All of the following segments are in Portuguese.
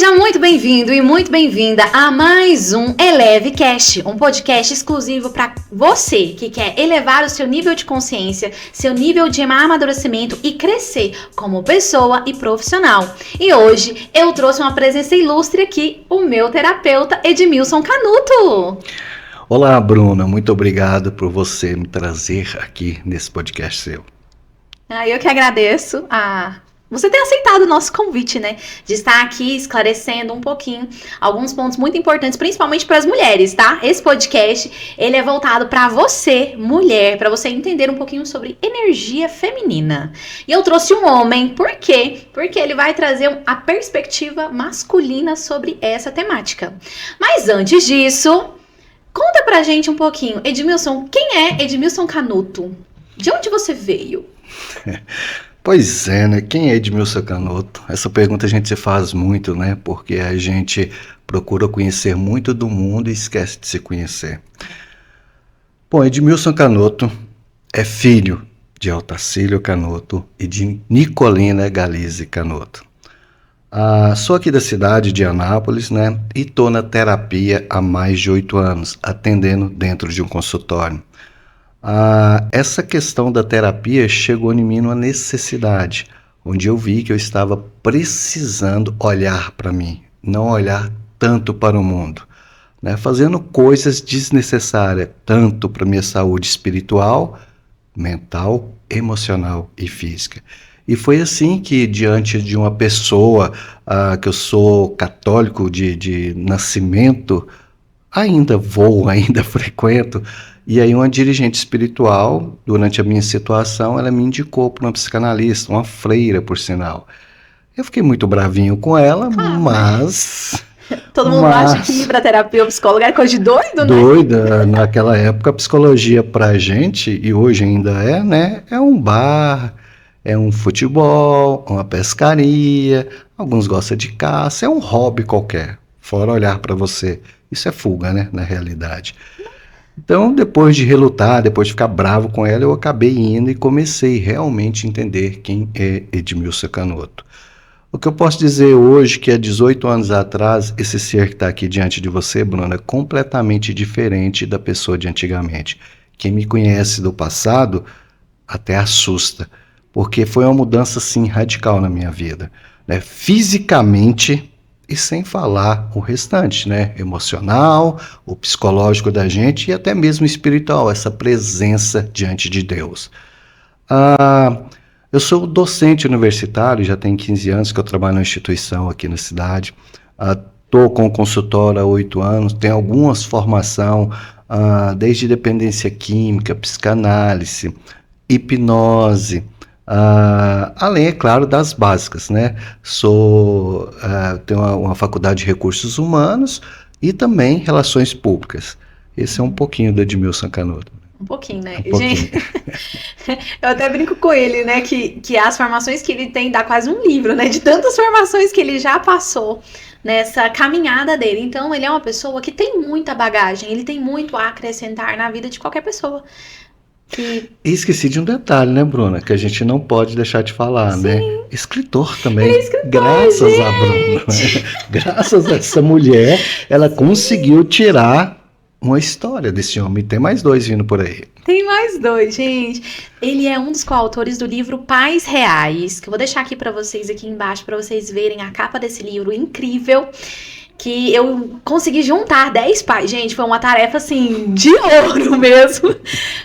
Seja muito bem-vindo e muito bem-vinda a mais um EleveCast, um podcast exclusivo para você que quer elevar o seu nível de consciência, seu nível de amadurecimento e crescer como pessoa e profissional. E hoje eu trouxe uma presença ilustre aqui, o meu terapeuta Edmilson Canuto. Olá, Bruna, muito obrigado por você me trazer aqui nesse podcast seu. Eu que agradeço você ter aceitado o nosso convite, né? De estar aqui esclarecendo um pouquinho alguns pontos muito importantes, principalmente para as mulheres, tá? Esse podcast, ele é voltado para você, mulher, para você entender um pouquinho sobre energia feminina. E eu trouxe um homem, por quê? Porque ele vai trazer a perspectiva masculina sobre essa temática. Mas antes disso, conta pra gente um pouquinho, Edmilson, quem é Edmilson Canuto? De onde você veio? Pois é, né? Quem é Edmilson Canuto? Essa pergunta a gente se faz muito, né? Porque a gente procura conhecer muito do mundo e esquece de se conhecer. Bom, Edmilson Canuto é filho de Otacílio Canuto e de Nicolina Galize Canuto. Sou aqui da cidade de Anápolis, né? E estou na terapia há mais de 8 anos, atendendo dentro de um consultório. Essa questão da terapia chegou em mim numa necessidade, onde eu vi que eu estava precisando olhar para mim, não olhar tanto para o mundo, né? Fazendo coisas desnecessárias, tanto para minha saúde espiritual, mental, emocional e física. E foi assim que, diante de uma pessoa que eu sou católico de nascimento, ainda frequento, e aí uma dirigente espiritual, durante a minha situação, ela me indicou para uma psicanalista, uma freira, por sinal. Eu fiquei muito bravinho com ela, mas... Todo mundo acha que ir para terapia ou psicólogo é coisa de doido, né? Doida. Naquela época, a psicologia pra gente, e hoje ainda é, né? É um bar, é um futebol, uma pescaria, alguns gostam de caça, é um hobby qualquer, fora olhar para você. Isso é fuga, né? Na realidade. Então, depois de relutar, depois de ficar bravo com ela, eu acabei indo e comecei realmente a entender quem é Edmilson Canuto. O que eu posso dizer hoje, que há 18 anos atrás, esse ser que está aqui diante de você, Bruna, é completamente diferente da pessoa de antigamente. Quem me conhece do passado até assusta, porque foi uma mudança, assim, radical na minha vida, né? Fisicamente, e sem falar o restante, né? Emocional, o psicológico da gente e até mesmo espiritual, essa presença diante de Deus. Eu sou docente universitário, já tem 15 anos que eu trabalho na instituição aqui na cidade. Estou com o consultório há 8 anos, tenho algumas formações, desde dependência química, psicanálise, hipnose, além, é claro, das básicas, né? Tenho uma faculdade de recursos humanos e também relações públicas. Esse é um pouquinho do Edmilson Canuto. Um pouquinho, né? Um pouquinho. Gente, eu até brinco com ele, né? Que as formações que ele tem dá quase um livro, né? De tantas formações que ele já passou nessa caminhada dele. Então, ele é uma pessoa que tem muita bagagem, ele tem muito a acrescentar na vida de qualquer pessoa. E esqueci de um detalhe, né, Bruna? Que a gente não pode deixar de falar, Sim. né? Escritor também. Ele é escritor, graças gente. a Bruna. Né? Graças a essa mulher, ela conseguiu tirar uma história desse homem. Tem mais 2 vindo por aí. Tem mais 2, gente. Ele é um dos coautores do livro Pais Reais, que eu vou deixar aqui pra vocês, aqui embaixo, pra vocês verem a capa desse livro incrível. Que eu consegui juntar 10 pais. Gente, foi uma tarefa, assim, de ouro mesmo.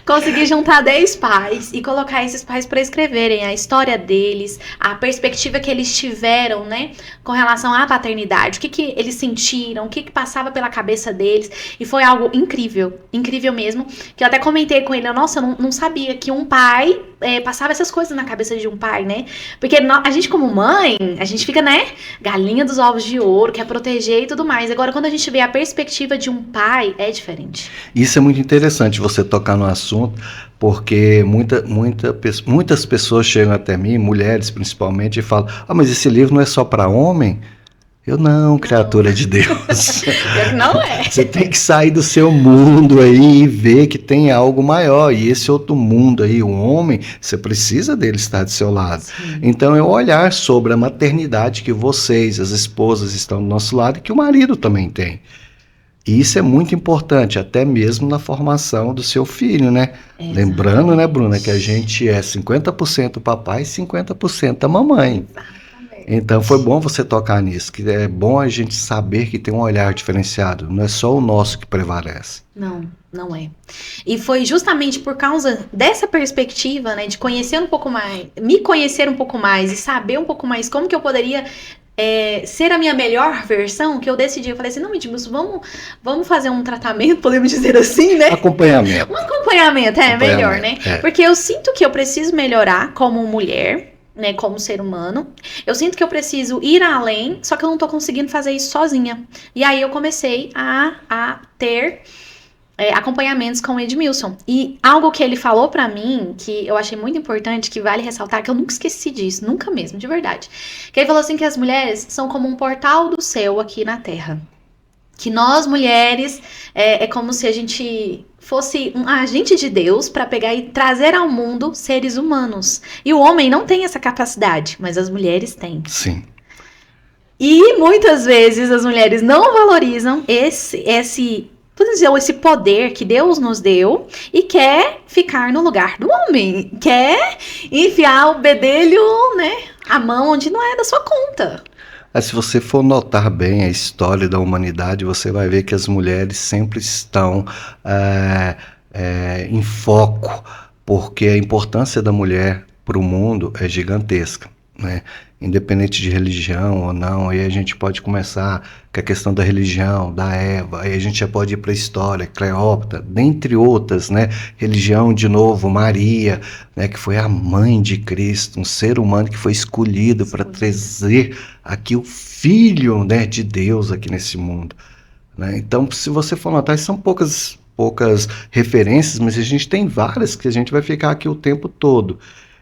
Consegui juntar 10 pais e colocar esses pais para escreverem a história deles, a perspectiva que eles tiveram, né, com relação à paternidade, o que eles sentiram, o que passava pela cabeça deles. E foi algo incrível, incrível mesmo, que eu até comentei com ele, nossa, eu não sabia que um pai passava essas coisas na cabeça de um pai, né? Porque a gente como mãe, a gente fica, né, galinha dos ovos de ouro, quer proteger e tudo mais. Agora, quando a gente vê a perspectiva de um pai, é diferente. Isso é muito interessante você tocar no assunto, porque muitas pessoas chegam até mim, mulheres principalmente, e falam: mas esse livro não é só para homem? Eu não, criatura de Deus. Não é. Você tem que sair do seu mundo aí e ver que tem algo maior. E esse outro mundo aí, o homem, você precisa dele estar do seu lado. Sim. Então é olhar sobre a maternidade que vocês, as esposas, estão do nosso lado e que o marido também tem. E isso é muito importante, até mesmo na formação do seu filho, né? Exatamente. Lembrando, né, Bruna, que a gente é 50% papai e 50% a mamãe. Exatamente. Então foi bom você tocar nisso, que é bom a gente saber que tem um olhar diferenciado, não é só o nosso que prevalece. Não, não é. E foi justamente por causa dessa perspectiva, né, de conhecer um pouco mais, me conhecer um pouco mais e saber um pouco mais como que eu poderia ser a minha melhor versão, que eu decidi, eu falei assim, não, Edmilson, vamos fazer um tratamento, podemos dizer assim, né? Acompanhamento. Um acompanhamento, melhor, né? Porque eu sinto que eu preciso melhorar como mulher, né, como ser humano. Eu sinto que eu preciso ir além, só que eu não tô conseguindo fazer isso sozinha. E aí eu comecei a ter acompanhamentos com o Edmilson. E algo que ele falou pra mim, que eu achei muito importante, que vale ressaltar, que eu nunca esqueci disso, nunca mesmo, de verdade. Que ele falou assim que as mulheres são como um portal do céu aqui na Terra. Que nós, mulheres, é como se a gente fosse um agente de Deus para pegar e trazer ao mundo seres humanos. E o homem não tem essa capacidade, mas as mulheres têm. Sim. E muitas vezes as mulheres não valorizam esse poder que Deus nos deu e quer ficar no lugar do homem. Quer enfiar o bedelho, né, a mão onde não é da sua conta. Se você for notar bem a história da humanidade, você vai ver que as mulheres sempre estão em foco, porque a importância da mulher para o mundo é gigantesca, né? Independente de religião ou não, aí a gente pode começar com a questão da religião, da Eva, aí a gente já pode ir para a história, Cleópatra, dentre outras, né? Religião, de novo, Maria, né? Que foi a mãe de Cristo, um ser humano que foi escolhido para trazer aqui o Filho, né, de Deus aqui nesse mundo, né? Então, se você for notar, são poucas referências, mas a gente tem várias que a gente vai ficar aqui o tempo todo.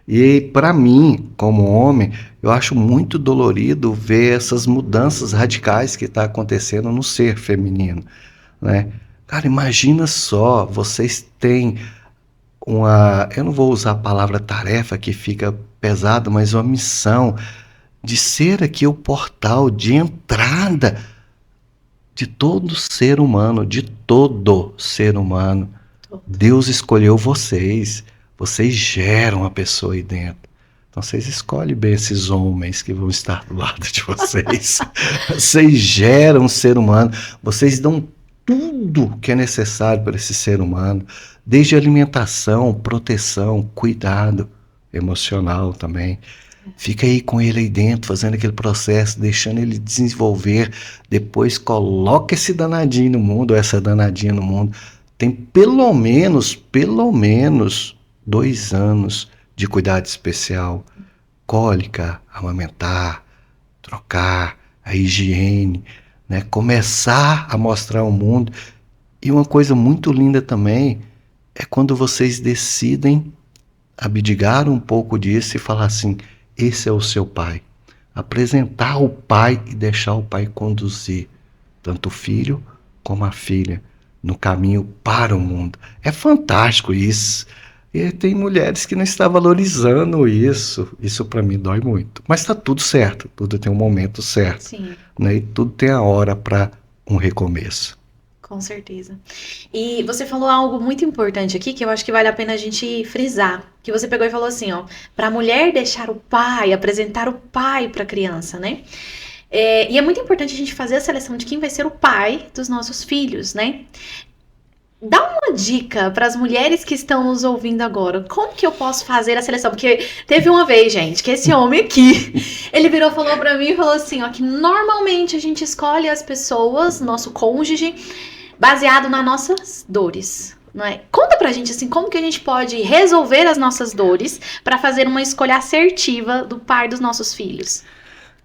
E para mim, como homem, eu acho muito dolorido ver essas mudanças radicais que está acontecendo no ser feminino, né? Cara, imagina só, vocês têm eu não vou usar a palavra tarefa que fica pesado, mas uma missão de ser aqui o portal de entrada de todo ser humano, de todo ser humano. Deus escolheu vocês. Vocês geram a pessoa aí dentro. Então vocês escolhem bem esses homens que vão estar do lado de vocês. Vocês geram um ser humano. Vocês dão tudo que é necessário para esse ser humano. Desde alimentação, proteção, cuidado emocional também. Fica aí com ele aí dentro, fazendo aquele processo, deixando ele desenvolver. Depois coloca esse danadinho no mundo, ou essa danadinha no mundo. Tem pelo menos 2 anos de cuidado especial, cólica, amamentar, trocar, a higiene, né? Começar a mostrar ao mundo. E uma coisa muito linda também é quando vocês decidem abdicar um pouco disso e falar assim, esse é o seu pai. Apresentar o pai e deixar o pai conduzir tanto o filho como a filha no caminho para o mundo. É fantástico isso. E tem mulheres que não estão valorizando isso. Isso para mim dói muito. Mas está tudo certo. Tudo tem um momento certo. Sim. Né? E tudo tem a hora para um recomeço. Com certeza. E você falou algo muito importante aqui que eu acho que vale a pena a gente frisar. Que você pegou e falou assim, ó, para a mulher deixar o pai, apresentar o pai para a criança, né? E é muito importante a gente fazer a seleção de quem vai ser o pai dos nossos filhos, né? Dá uma dica para as mulheres que estão nos ouvindo agora. Como que eu posso fazer a seleção? Porque teve uma vez, gente, que esse homem aqui, ele virou, falou para mim e falou assim, ó, que normalmente a gente escolhe as pessoas, nosso cônjuge, baseado nas nossas dores. Não é? Conta pra gente assim, como que a gente pode resolver as nossas dores para fazer uma escolha assertiva do pai dos nossos filhos.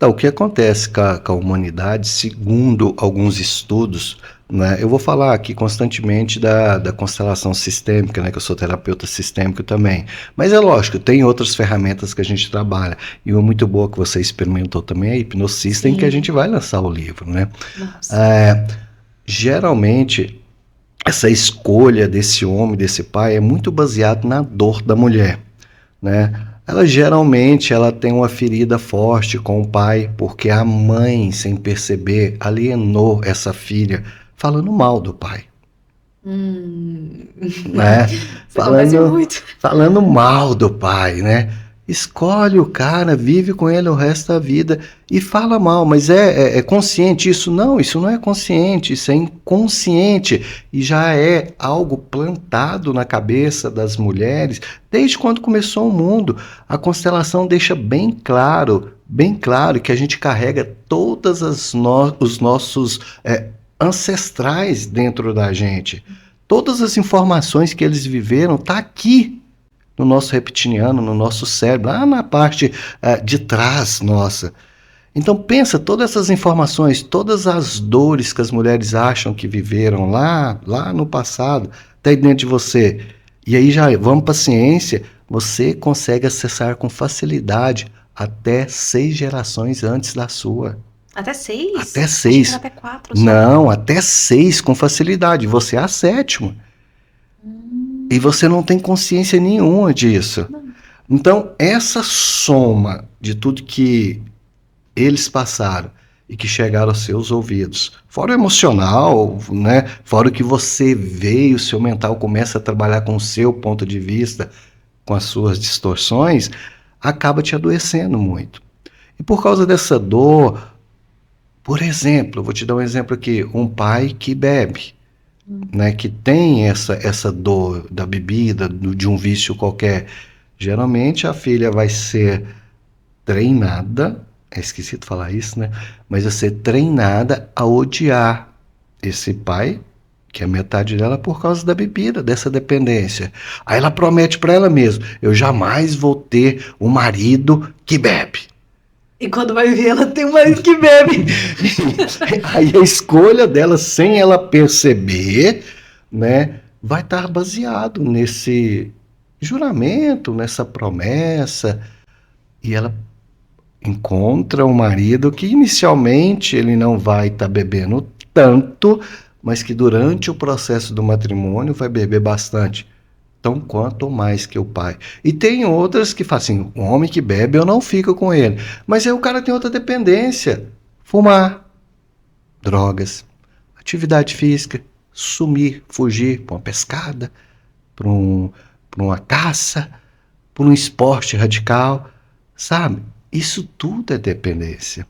Então, o que acontece com a humanidade, segundo alguns estudos, né, eu vou falar aqui constantemente da constelação sistêmica, né, que eu sou terapeuta sistêmico também, mas é lógico, tem outras ferramentas que a gente trabalha, e uma muito boa que você experimentou também é a hipnossystem, que a gente vai lançar o livro, né? Geralmente, essa escolha desse homem, desse pai, é muito baseado na dor da mulher, né? Ela geralmente tem uma ferida forte com o pai, porque a mãe, sem perceber, alienou essa filha, falando mal do pai, né? Isso acontece muito. Falando mal do pai, né? Escolhe o cara, vive com ele o resto da vida e fala mal, mas é consciente isso? Não, isso não é consciente, isso é inconsciente e já é algo plantado na cabeça das mulheres desde quando começou o mundo. A constelação deixa bem claro que a gente carrega todas os nossos ancestrais dentro da gente. Todas as informações que eles viveram tá aqui no nosso reptiliano, no nosso cérebro, lá na parte de trás nossa. Então pensa, todas essas informações, todas as dores que as mulheres acham que viveram lá no passado, tá aí dentro de você. E aí já vamos para a ciência, você consegue acessar com facilidade até 6 gerações antes da sua. Até 6? Até 6. Acho que era até 4 só. Não, até 6 com facilidade. Você é a 7ª. E você não tem consciência nenhuma disso. Então, essa soma de tudo que eles passaram e que chegaram aos seus ouvidos, fora o emocional, né? Fora o que você vê e o seu mental começa a trabalhar com o seu ponto de vista, com as suas distorções, acaba te adoecendo muito. E por causa dessa dor, por exemplo, vou te dar um exemplo aqui, um pai que bebe, né, que tem essa dor da bebida, de um vício qualquer, geralmente a filha vai ser treinada, é esquisito falar isso, né? Mas vai ser treinada a odiar esse pai, que é metade dela, por causa da bebida, dessa dependência. Aí ela promete para ela mesma, eu jamais vou ter um marido que bebe. E quando vai ver, ela tem um marido que bebe. Aí a escolha dela, sem ela perceber, né, vai estar baseado nesse juramento, nessa promessa. E ela encontra um marido que inicialmente ele não vai estar bebendo tanto, mas que durante o processo do matrimônio vai beber bastante. Tão quanto ou mais que o pai. E tem outras que falam assim, um homem que bebe, eu não fico com ele. Mas aí o cara tem outra dependência. Fumar, drogas, atividade física, sumir, fugir para uma pescada, para uma caça, para um esporte radical, sabe? Isso tudo é dependência.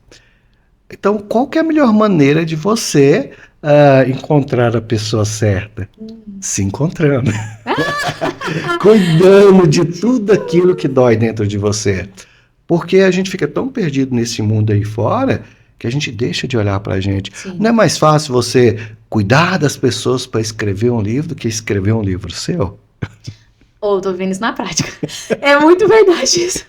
Então, qual que é a melhor maneira de você encontrar a pessoa certa? Se encontrando. Cuidando de tudo aquilo que dói dentro de você. Porque a gente fica tão perdido nesse mundo aí fora que a gente deixa de olhar pra gente. Sim. Não é mais fácil você cuidar das pessoas para escrever um livro do que escrever um livro seu? Ou tô vendo isso na prática. É muito verdade isso.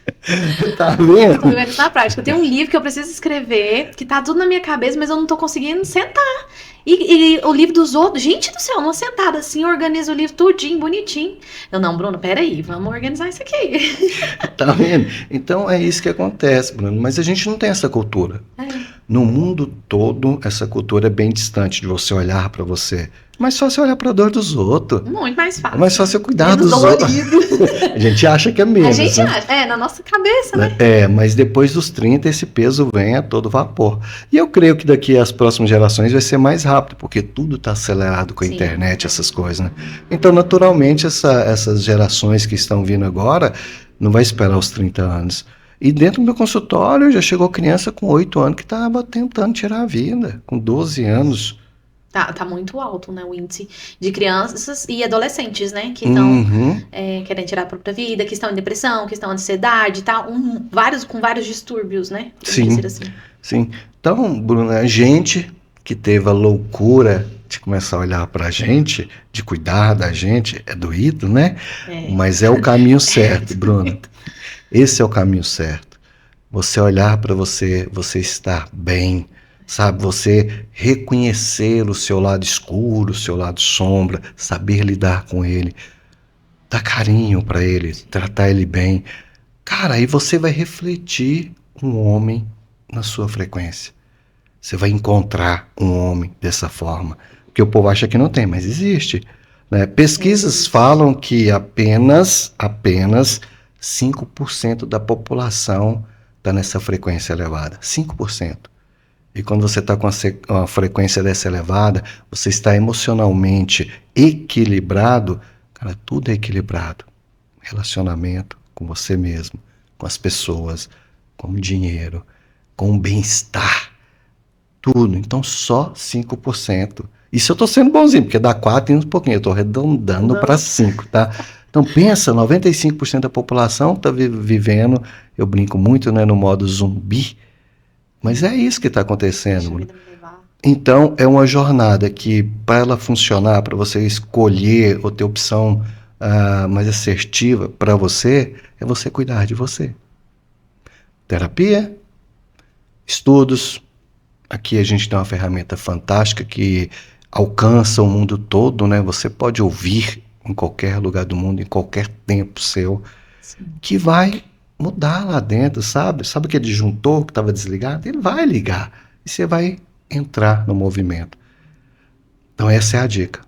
Tá vendo? Tô vendo isso na prática. Eu tenho um livro que eu preciso escrever, que tá tudo na minha cabeça, mas eu não tô conseguindo sentar. E o livro dos outros, gente do céu, uma sentada assim, organiza o livro tudinho, bonitinho. Eu, não, Bruno, peraí, vamos organizar isso aqui. Tá vendo? Então é isso que acontece, Bruno. Mas a gente não tem essa cultura. No mundo todo, essa cultura é bem distante de você olhar pra você. Mas só você olhar pra dor dos outros. Muito mais fácil. Mas só você cuidar Menos dos outros. A gente acha que é menos. A gente né? acha, na nossa cabeça, né? Mas depois dos 30 esse peso vem a todo vapor. E eu creio que daqui às próximas gerações vai ser mais rápido, porque tudo está acelerado com a Sim. internet, essas coisas, né? Então, naturalmente, essas gerações que estão vindo agora não vai esperar os 30 anos. E dentro do meu consultório já chegou criança com 8 anos que estava tentando tirar a vida, com 12 anos. Tá muito alto, né, o índice de crianças e adolescentes, né, que estão Uhum. querendo tirar a própria vida, que estão em depressão, que estão em ansiedade, tá, com vários distúrbios, né, vamos Sim. dizer assim. Sim. Então, Bruno, a gente que teve a loucura de começar a olhar pra gente, de cuidar da gente, é doído, né? É. Mas é o caminho certo, Bruno. Esse é o caminho certo. Você olhar para você, você estar bem, sabe? Você reconhecer o seu lado escuro, o seu lado sombra, saber lidar com ele, dar carinho para ele, tratar ele bem. Cara, aí você vai refletir um homem na sua frequência. Você vai encontrar um homem dessa forma. Porque o povo acha que não tem, mas existe. Né? Pesquisas falam que apenas 5% da população está nessa frequência elevada. 5%. E quando você está com uma frequência dessa elevada, você está emocionalmente equilibrado. Cara, tudo é equilibrado. Relacionamento com você mesmo, com as pessoas, com o dinheiro, com o bem-estar. Tudo. Então, só 5%. Isso eu estou sendo bonzinho, porque dá 4 e uns pouquinho. Eu estou arredondando para 5, tá? Então, pensa, 95% da população está vivendo, eu brinco muito, né, no modo zumbi, mas é isso que está acontecendo. Então, é uma jornada que, para ela funcionar, para você escolher ou ter opção mais assertiva para você, é você cuidar de você. Terapia, estudos. Aqui a gente tem uma ferramenta fantástica que alcança o mundo todo, né? Você pode ouvir em qualquer lugar do mundo, em qualquer tempo seu, sim, que vai mudar lá dentro, sabe? Sabe aquele disjuntor que estava desligado? Ele vai ligar e você vai entrar no movimento. Então essa é a dica.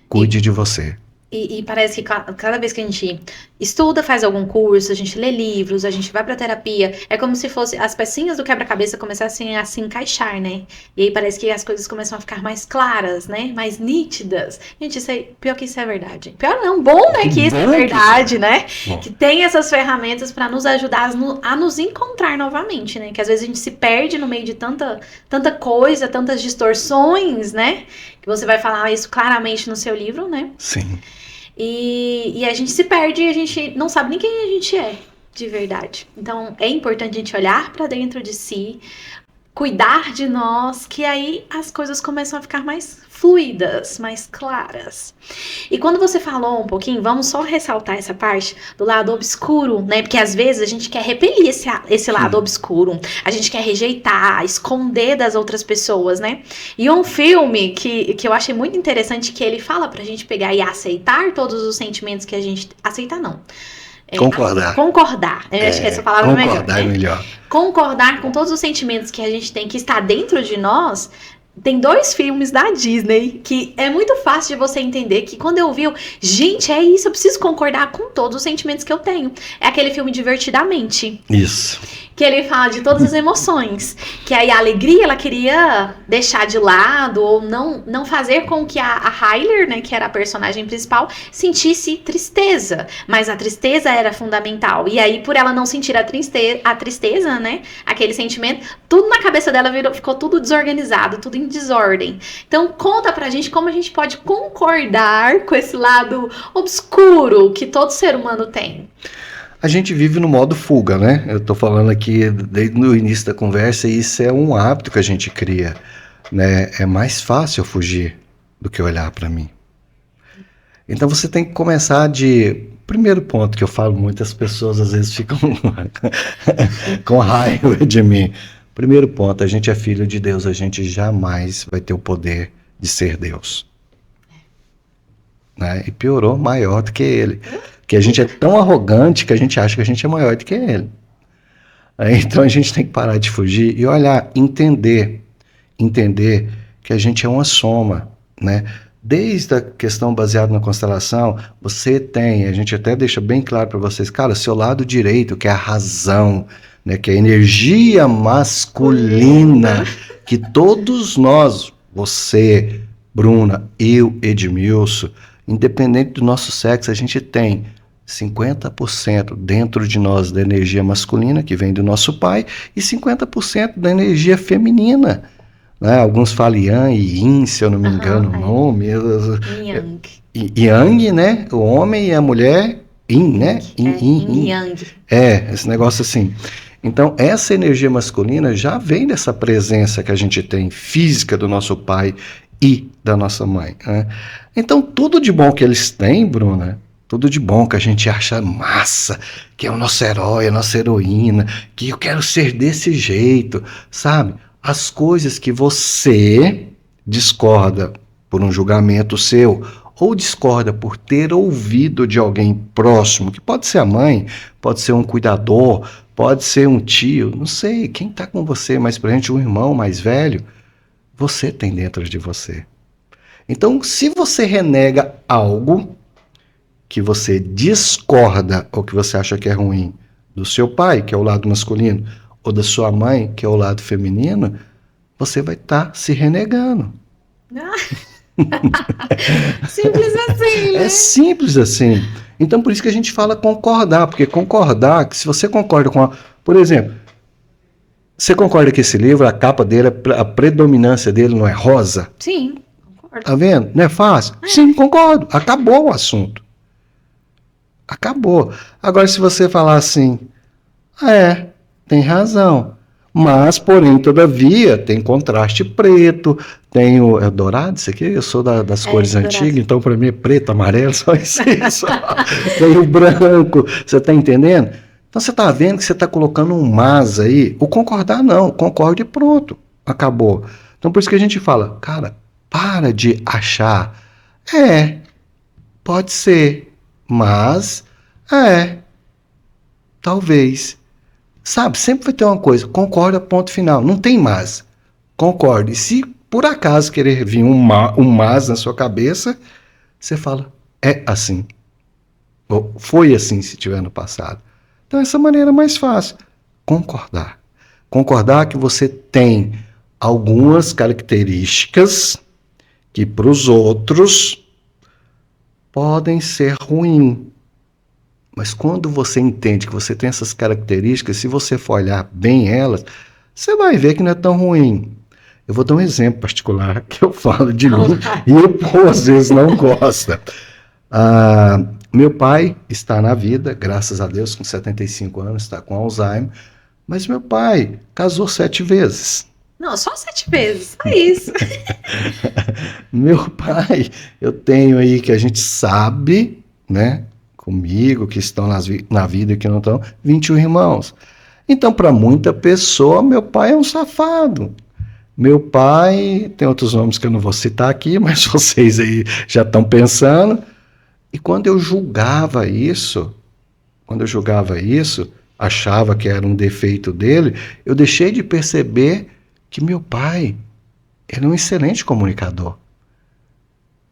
Cuide de você. E parece que cada vez que a gente estuda, faz algum curso, a gente lê livros, a gente vai pra terapia, é como se fosse as pecinhas do quebra-cabeça começassem a se encaixar, né? E aí parece que as coisas começam a ficar mais claras, né? Mais nítidas. Gente, isso é, pior que isso é verdade. Pior não, bom, né? Que isso é verdade, né? Bom. Que tem essas ferramentas pra nos ajudar a nos encontrar novamente, né? Que às vezes a gente se perde no meio de tanta coisa, tantas distorções, né? Que você vai falar isso claramente no seu livro, né? Sim. E a gente se perde e a gente não sabe nem quem a gente é, de verdade. Então, é importante a gente olhar para dentro de si, cuidar de nós, que aí as coisas começam a ficar mais fluidas, mais claras. E quando você falou um pouquinho, vamos só ressaltar essa parte do lado obscuro, né? Porque às vezes a gente quer repelir esse lado obscuro, a gente quer rejeitar, esconder das outras pessoas, né? E um filme que eu achei muito interessante, que ele fala pra gente pegar e aceitar todos os sentimentos que a gente... Aceitar não. Concordar. Eu acho que essa palavra é melhor. Concordar é melhor. Concordar com todos os sentimentos que a gente tem, que está dentro de nós. Tem 2 filmes da Disney que é muito fácil de você entender, que quando eu vi, gente, é isso, eu preciso concordar com todos os sentimentos que eu tenho. É aquele filme Divertidamente. Isso. Que ele fala de todas as emoções. Que aí a alegria, ela queria deixar de lado, ou não fazer com que a Hyler, né, que era a personagem principal, sentisse tristeza. Mas a tristeza era fundamental. E aí, por ela não sentir a tristeza, né, aquele sentimento, tudo na cabeça dela ficou tudo desorganizado, tudo em desordem. Então, conta pra gente como a gente pode concordar com esse lado obscuro que todo ser humano tem. A gente vive no modo fuga, né? Eu tô falando aqui desde o início da conversa, e isso é um hábito que a gente cria, né? É mais fácil fugir do que olhar para mim. Então você tem que começar primeiro ponto que eu falo, muitas pessoas às vezes ficam com raiva de mim. Primeiro ponto, a gente é filho de Deus, a gente jamais vai ter o poder de ser Deus. Né? E piorou, maior do que ele. Que a gente é tão arrogante que a gente acha que a gente é maior do que ele. Então a gente tem que parar de fugir e olhar, entender que a gente é uma soma, né? Desde a questão baseada na constelação, a gente até deixa bem claro para vocês, cara, seu lado direito, que é a razão, né? Que é a energia masculina, que todos nós, você, Bruna, eu, Edmilson, independente do nosso sexo, a gente tem 50% dentro de nós da energia masculina, que vem do nosso pai, e 50% da energia feminina. Né? Alguns falam Yang e Yin, se eu não me engano o nome. Yang. Yang, né? O homem e a mulher, Yin, né? Yang. Esse negócio assim. Então, essa energia masculina já vem dessa presença que a gente tem física do nosso pai e da nossa mãe. Né? Então, tudo de bom que eles têm, Bruna, tudo de bom que a gente acha massa, que é o nosso herói, a nossa heroína, que eu quero ser desse jeito, sabe? As coisas que você discorda por um julgamento seu, ou discorda por ter ouvido de alguém próximo, que pode ser a mãe, pode ser um cuidador, pode ser um tio, não sei, quem está com você, mas pra gente um irmão mais velho, você tem dentro de você. Então, se você renega algo que você discorda ou que você acha que é ruim do seu pai, que é o lado masculino, ou da sua mãe, que é o lado feminino, você vai estar se renegando. Simples assim, né? É simples assim. Então, por isso que a gente fala concordar, porque concordar, que se você concorda com Por exemplo, você concorda que esse livro, a capa dele, a predominância dele não é rosa? Sim, concordo. Tá vendo? Não é fácil? Sim, concordo. Acabou o assunto. Acabou. Agora, se você falar assim, tem razão. Mas, porém, todavia, tem contraste preto, tem o... É dourado isso aqui? Eu sou das cores dourado. antigas, então para mim é preto, amarelo, só isso. Tem o branco, você está entendendo? Então você está vendo que você está colocando um mas aí. O concordar não, concorde e pronto. Acabou. Então por isso que a gente fala, cara, para de achar. Pode ser, mas talvez. Sabe, sempre vai ter uma coisa, concorda, ponto final. Não tem mas. Concorde. E se por acaso querer vir um mas na sua cabeça, você fala, é assim. Ou foi assim se tiver no passado. Então essa maneira é mais fácil. Concordar. Concordar que você tem algumas características que para os outros podem ser ruins. Mas quando você entende que você tem essas características, se você for olhar bem elas, você vai ver que não é tão ruim. Eu vou dar um exemplo particular que eu falo de mim e o povo às vezes não gosta. Meu pai está na vida, graças a Deus, com 75 anos, está com Alzheimer, mas meu pai casou 7 vezes. Não, só 7 vezes, só isso. Meu pai, eu tenho aí que a gente sabe, né? Comigo, que estão na vida e que não estão, 21 irmãos. Então, para muita pessoa, meu pai é um safado. Meu pai, tem outros nomes que eu não vou citar aqui, mas vocês aí já estão pensando. E quando eu julgava isso, achava que era um defeito dele, eu deixei de perceber que meu pai era um excelente comunicador.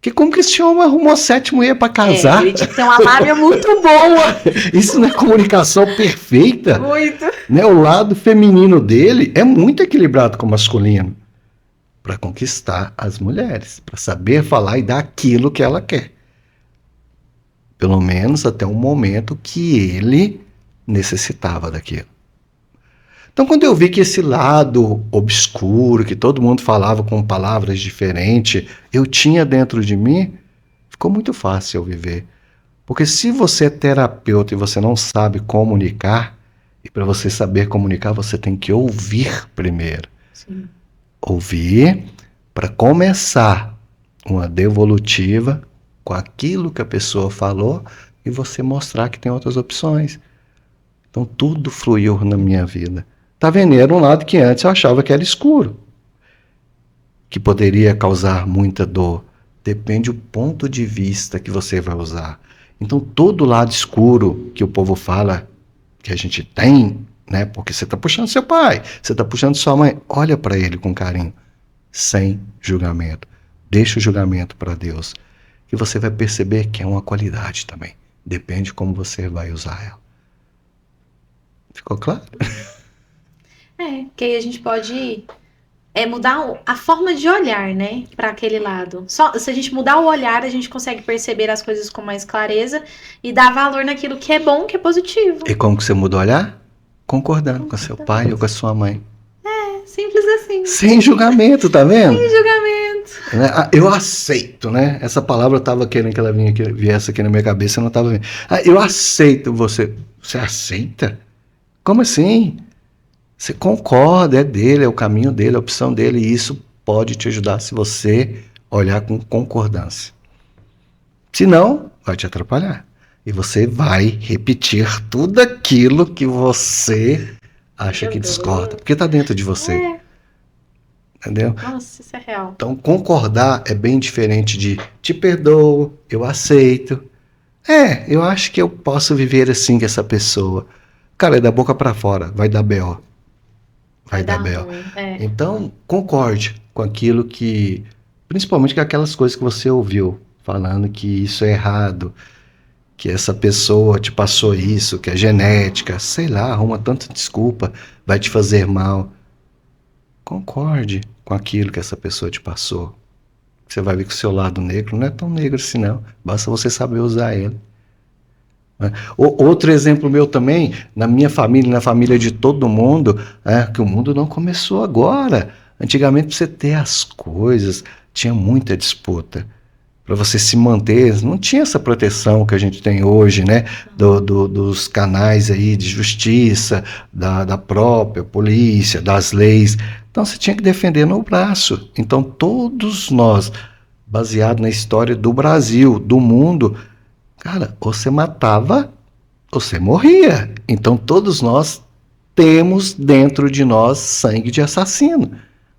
Que como que esse homem arrumou 7 mulheres para casar? Ele tinha que ter uma lábia muito boa. Isso não é comunicação perfeita? Muito. Né? O lado feminino dele é muito equilibrado com o masculino. Para conquistar as mulheres. Para saber falar e dar aquilo que ela quer. Pelo menos até o momento que ele necessitava daquilo. Então, quando eu vi que esse lado obscuro, que todo mundo falava com palavras diferentes, eu tinha dentro de mim, ficou muito fácil eu viver. Porque se você é terapeuta e você não sabe comunicar, e para você saber comunicar, você tem que ouvir primeiro. Sim. Ouvir para começar uma devolutiva com aquilo que a pessoa falou e você mostrar que tem outras opções. Então, tudo fluiu na minha vida. Tá vendo? Era um lado que antes eu achava que era escuro, que poderia causar muita dor. Depende do ponto de vista que você vai usar. Então, todo lado escuro que o povo fala que a gente tem, né? Porque você está puxando seu pai, você está puxando sua mãe, olha para ele com carinho, sem julgamento. Deixa o julgamento para Deus, que você vai perceber que é uma qualidade também. Depende de como você vai usar ela. Ficou claro? Que aí a gente pode mudar a forma de olhar, né, para aquele lado. Só se a gente mudar o olhar, a gente consegue perceber as coisas com mais clareza e dar valor naquilo que é bom, que é positivo. E como que você muda o olhar? Concordando com seu pai ou com a sua mãe. Simples assim. Sem julgamento, tá vendo? Sem julgamento. Eu aceito, né? Essa palavra eu tava querendo que ela viesse aqui na minha cabeça, eu não tava vendo. Eu aceito você. Você aceita? Como assim? Você concorda, é dele, é o caminho dele, é a opção dele, e isso pode te ajudar se você olhar com concordância. Se não, vai te atrapalhar. E você vai repetir tudo aquilo que você acha Meu que discorda, Deus. porque está dentro de você, É, entendeu? nossa, isso é real. Então, concordar é bem diferente de te perdoo, eu aceito. Eu acho que eu posso viver assim com essa pessoa. Cara, é da boca para fora, vai dar B.O. Vai Vai dar dar B.O. ruim. É. Então, concorde com aquilo que, principalmente com aquelas coisas que você ouviu, falando que isso é errado, que essa pessoa te passou isso, que é genética, sei lá, arruma tanta desculpa, vai te fazer mal. Concorde com aquilo que essa pessoa te passou. Você vai ver que o seu lado negro não é tão negro assim, não. Basta você saber usar ele. Né? Outro exemplo meu também, na minha família, na família de todo mundo, que o mundo não começou agora. Antigamente, para você ter as coisas, tinha muita disputa. Para você se manter, não tinha essa proteção que a gente tem hoje, né? Dos canais aí de justiça, da própria polícia, das leis. Então você tinha que defender no braço. Então todos nós, baseado na história do Brasil, do mundo, cara, ou você matava ou você morria. Então todos nós temos dentro de nós sangue de assassino.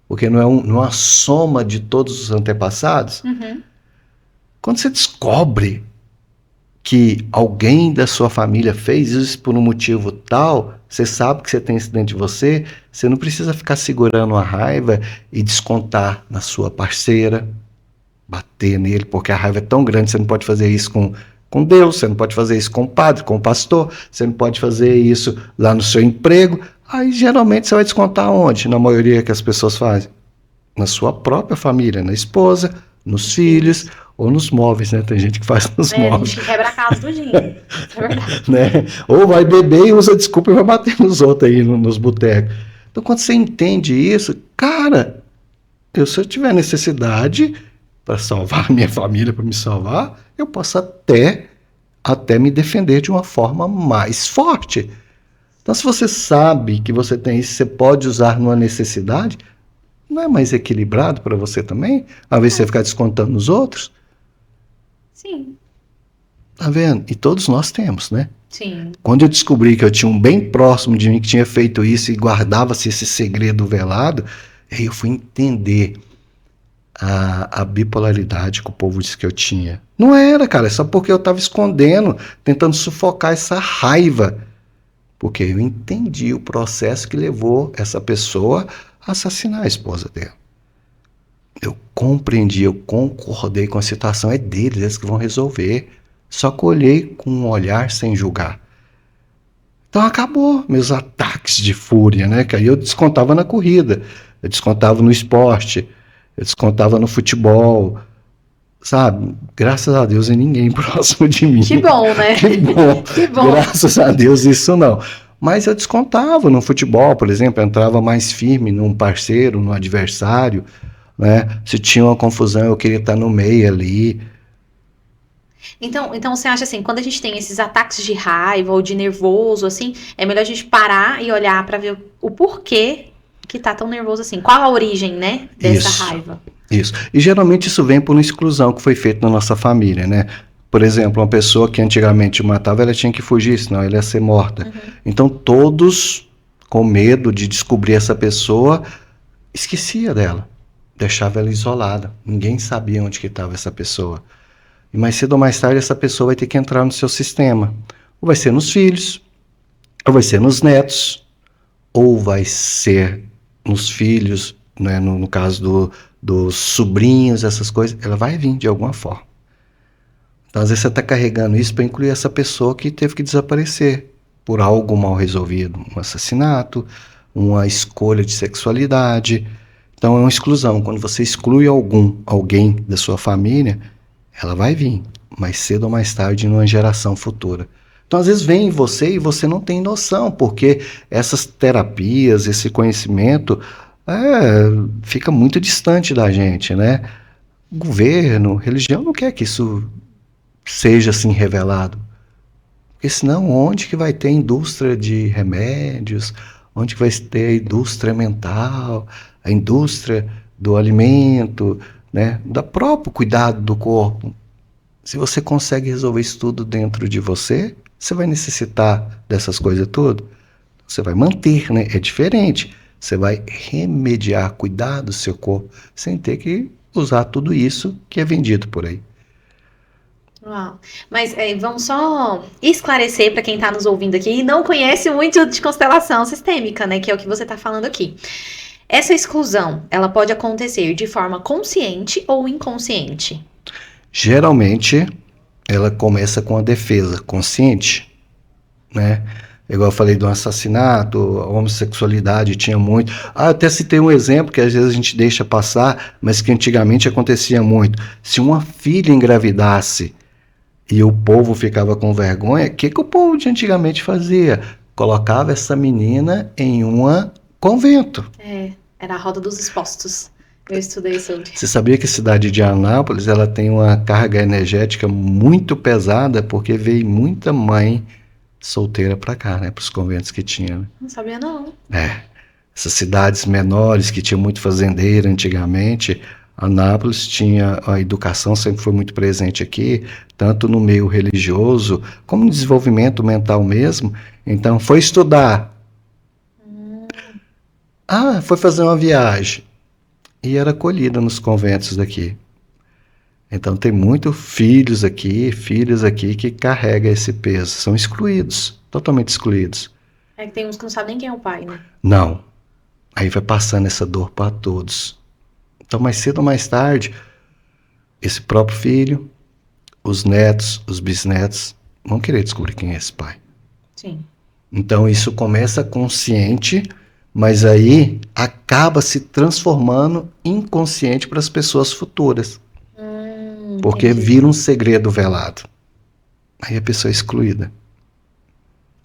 Porque não é uma soma de todos os antepassados. Uhum. Quando você descobre que alguém da sua família fez isso por um motivo tal, você sabe que você tem isso dentro de você, você não precisa ficar segurando a raiva e descontar na sua parceira, bater nele, porque a raiva é tão grande, você não pode fazer isso com Deus, você não pode fazer isso com o padre, com o pastor, você não pode fazer isso lá no seu emprego. Aí geralmente você vai descontar onde? Na maioria que as pessoas fazem? Na sua própria família, na esposa, nos filhos ou nos móveis, né? Tem gente que faz nos A móveis. gente quebra a casa do Dinho. Isso é verdade. Né? Ou vai beber e usa desculpa e vai bater nos outros aí, nos botecos. Então, quando você entende isso, cara, se eu tiver necessidade para salvar a minha família, para me salvar, eu posso até me defender de uma forma mais forte. Então, se você sabe que você tem isso, você pode usar numa necessidade, não é mais equilibrado para você também? Ao invés de você ficar descontando nos outros? Sim. Tá vendo? E todos nós temos, né? Sim. Quando eu descobri que eu tinha um bem próximo de mim que tinha feito isso e guardava-se esse segredo velado, aí eu fui entender a bipolaridade que o povo disse que eu tinha. Não era, cara, é só porque eu estava escondendo, tentando sufocar essa raiva. Porque eu entendi o processo que levou essa pessoa a assassinar a esposa dela. Eu compreendi, eu concordei com a situação, é deles, eles que vão resolver. Só que olhei com um olhar sem julgar. Então acabou meus ataques de fúria, né? Que aí eu descontava na corrida, eu descontava no esporte, eu descontava no futebol, sabe? Graças a Deus, e ninguém próximo de mim. Que bom, né? Que bom. Que bom. Graças a Deus, isso não. Mas eu descontava no futebol, por exemplo, eu entrava mais firme num parceiro, num adversário, né? Se tinha uma confusão, eu queria estar no meio ali. Então você acha assim, quando a gente tem esses ataques de raiva ou de nervoso, assim, é melhor a gente parar e olhar pra ver o porquê que tá tão nervoso assim. Qual a origem, né, dessa Isso. raiva? Isso. E geralmente isso vem por uma exclusão que foi feita na nossa família, né? Por exemplo, uma pessoa que antigamente matava, ela tinha que fugir, senão ela ia ser morta. Uhum. Então todos, com medo de descobrir essa pessoa, esquecia dela. Deixava ela isolada. Ninguém sabia onde que estava essa pessoa. E mais cedo ou mais tarde essa pessoa vai ter que entrar no seu sistema. Ou vai ser nos filhos, ou vai ser nos netos, ou vai ser nos filhos, né? No caso dos sobrinhos, essas coisas, ela vai vir de alguma forma. Então, às vezes você está carregando isso para incluir essa pessoa que teve que desaparecer por algo mal resolvido, um assassinato, uma escolha de sexualidade. Então, é uma exclusão. Quando você exclui alguém da sua família, ela vai vir, mais cedo ou mais tarde, numa geração futura. Então, às vezes vem em você e você não tem noção, porque essas terapias, esse conhecimento, fica muito distante da gente, né? O governo, religião não quer que isso seja assim revelado. Porque senão, onde que vai ter indústria de remédios? Onde que vai ter a indústria mental, a indústria do alimento, né? Do próprio cuidado do corpo? Se você consegue resolver isso tudo dentro de você, você vai necessitar dessas coisas tudo? Você vai manter, né? É diferente. Você vai remediar, cuidar do seu corpo, sem ter que usar tudo isso que é vendido por aí. Uau. Mas vamos só esclarecer para quem está nos ouvindo aqui e não conhece muito de constelação sistêmica, né? Que é o que você está falando aqui. Essa exclusão, ela pode acontecer de forma consciente ou inconsciente? Geralmente, ela começa com a defesa consciente, né? Igual eu falei do assassinato, a homossexualidade tinha muito. Eu até citei um exemplo que às vezes a gente deixa passar, mas que antigamente acontecia muito. Se uma filha engravidasse e o povo ficava com vergonha, o que o povo de antigamente fazia? Colocava essa menina em um convento. Era a roda dos expostos. Eu estudei sobre. Você sabia que a cidade de Anápolis ela tem uma carga energética muito pesada porque veio muita mãe solteira para cá, né? Para os conventos que tinha. Né? Não sabia, não. Essas cidades menores que tinha muito fazendeiro antigamente, Anápolis tinha a educação sempre foi muito presente aqui, tanto no meio religioso como no desenvolvimento mental mesmo. Então foi estudar, foi fazer uma viagem e era acolhida nos conventos daqui. Então tem muitos filhos aqui, filhas aqui que carregam esse peso, são excluídos, totalmente excluídos. É que tem uns que não sabem nem quem é o pai, né? Não. Aí vai passando essa dor para todos. Então, mais cedo ou mais tarde, esse próprio filho, os netos, os bisnetos, vão querer descobrir quem é esse pai. Sim. Então, isso começa consciente, mas aí acaba se transformando inconsciente para as pessoas futuras. Porque Entendi. vira um segredo velado. Aí a pessoa é excluída.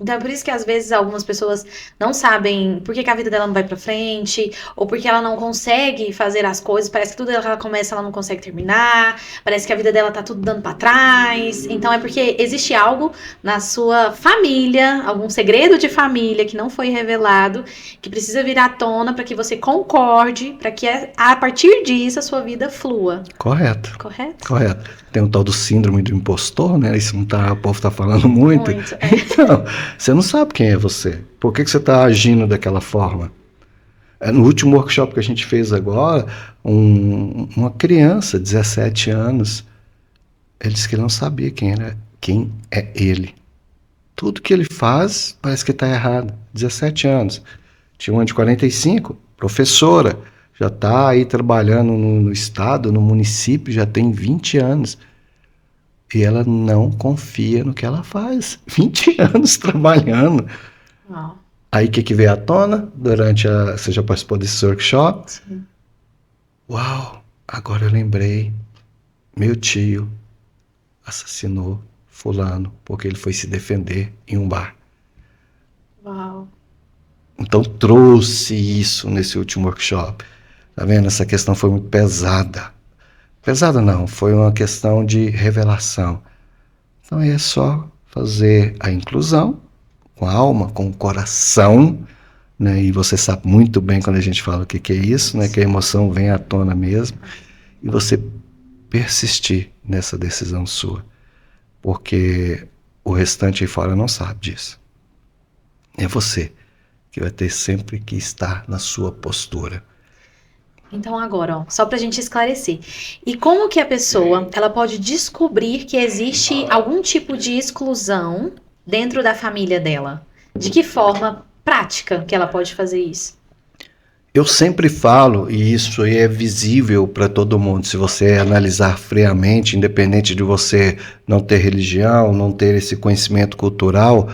Então, é por isso que às vezes algumas pessoas não sabem por que a vida dela não vai pra frente, ou porque ela não consegue fazer as coisas, parece que tudo que ela começa ela não consegue terminar, parece que a vida dela tá tudo dando pra trás. Então é porque existe algo na sua família, algum segredo de família que não foi revelado, que precisa vir à tona pra que você concorde, pra que a partir disso a sua vida flua. Correto. Correto? Correto. Tem o tal do síndrome do impostor, né? Isso não tá, o povo tá falando muito. Então, você não sabe quem é você. Por que você está agindo daquela forma? No último workshop que a gente fez agora, uma criança, 17 anos, ele disse que não sabia quem é ele. Tudo que ele faz parece que está errado. 17 anos. Tinha uma de 45, professora, já está aí trabalhando no estado, no município, já tem 20 anos. E ela não confia no que ela faz. 20 anos trabalhando. Uau. Aí o que veio à tona durante você já participou desse workshop? Sim. Uau, agora eu lembrei. Meu tio assassinou fulano porque ele foi se defender em um bar. Uau. Então trouxe isso nesse último workshop. Tá vendo? Essa questão foi muito pesada. Pesada não, foi uma questão de revelação. Então é só fazer a inclusão com a alma, com o coração, né? E você sabe muito bem quando a gente fala o que é isso, né? Que a emoção vem à tona mesmo. E você persistir nessa decisão sua. Porque o restante aí fora não sabe disso. É você que vai ter sempre que estar na sua postura. Então agora, ó, só pra gente esclarecer. E como que a pessoa, ela pode descobrir que existe algum tipo de exclusão dentro da família dela? De que forma prática que ela pode fazer isso? Eu sempre falo, e isso aí é visível para todo mundo, se você analisar friamente, independente de você não ter religião, não ter esse conhecimento cultural,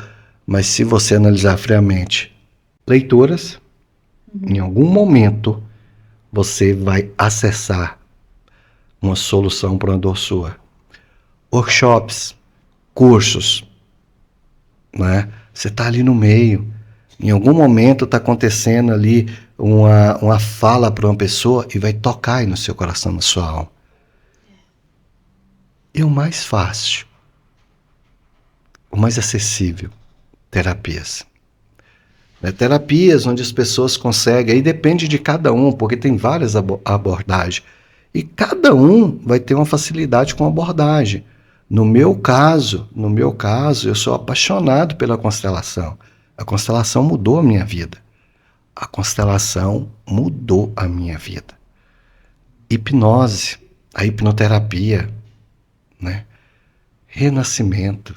mas se você analisar friamente, leituras, em algum momento, você vai acessar uma solução para uma dor sua. Workshops, cursos, né? Você está ali no meio. Em algum momento está acontecendo ali uma fala para uma pessoa e vai tocar aí no seu coração, na sua alma. E o mais fácil, o mais acessível, terapias. Terapias onde as pessoas conseguem, aí depende de cada um, porque tem várias abordagens. E cada um vai ter uma facilidade com a abordagem. No meu caso, eu sou apaixonado pela constelação. A constelação mudou a minha vida. A constelação mudou a minha vida. Hipnose, a hipnoterapia, né? Renascimento.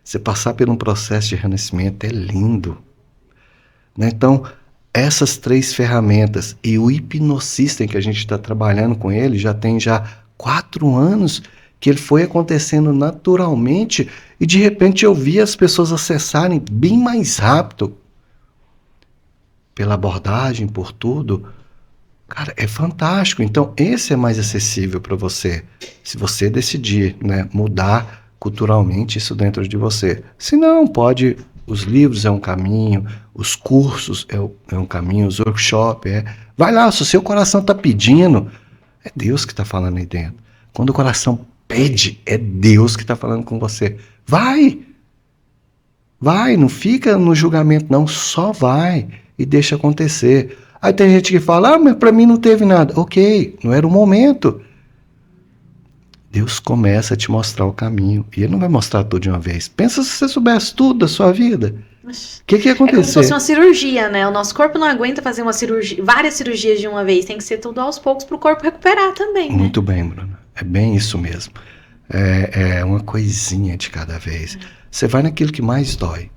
Você passar por um processo de renascimento é lindo, né? Então, essas 3 ferramentas e o hipnosystem que a gente está trabalhando com ele já tem 4 anos que ele foi acontecendo naturalmente e de repente eu vi as pessoas acessarem bem mais rápido pela abordagem, por tudo. Cara, é fantástico. Então, esse é mais acessível para você. Se você decidir, né, mudar culturalmente isso dentro de você. Se não, pode... Os livros é um caminho, os cursos é um caminho, os workshops Vai lá, se o seu coração está pedindo, é Deus que está falando aí dentro. Quando o coração pede, é Deus que está falando com você. Vai! Vai, não fica no julgamento não, só vai e deixa acontecer. Aí tem gente que fala, mas para mim não teve nada. Ok, não era o momento. Deus começa a te mostrar o caminho. E Ele não vai mostrar tudo de uma vez. Pensa se você soubesse tudo da sua vida. O que ia acontecer? É como se fosse uma cirurgia, né? O nosso corpo não aguenta fazer várias cirurgias de uma vez. Tem que ser tudo aos poucos para o corpo recuperar também, né? Muito bem, Bruna. É bem isso mesmo. É uma coisinha de cada vez. Você vai naquilo que mais dói.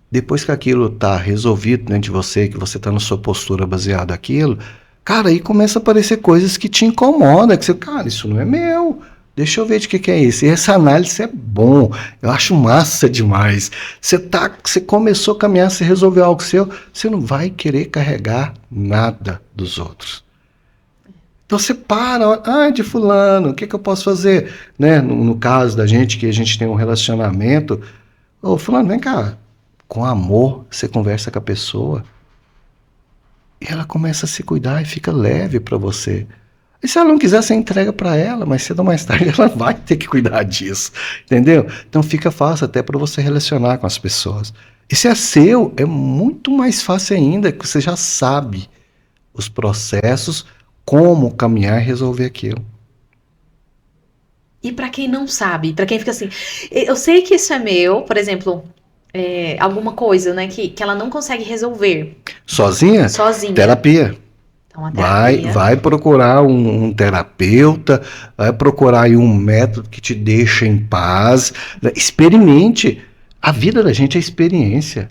Depois que aquilo está resolvido dentro de você, que você está na sua postura baseada naquilo, cara, aí começa a aparecer coisas que te incomodam. Que você, cara, isso não é meu. Deixa eu ver de que é isso. E essa análise é bom. Eu acho massa demais. Você começou a caminhar, você resolveu algo seu, você não vai querer carregar nada dos outros. Então você para, de fulano, o que eu posso fazer? Né? No caso da gente, que a gente tem um relacionamento, fulano, vem cá. Com amor, você conversa com a pessoa e ela começa a se cuidar e fica leve para você. E se ela não quiser, você entrega para ela, mas cedo ou mais tarde ela vai ter que cuidar disso, entendeu? Então fica fácil até para você relacionar com as pessoas. E se é seu, é muito mais fácil ainda, que você já sabe os processos, como caminhar e resolver aquilo. E para quem não sabe, para quem fica assim, eu sei que isso é meu, por exemplo, alguma coisa, né, que ela não consegue resolver. Sozinha? Sozinha. Terapia. Então, a terapia. Vai procurar um terapeuta, vai procurar aí um método que te deixa em paz. Experimente. A vida da gente é experiência.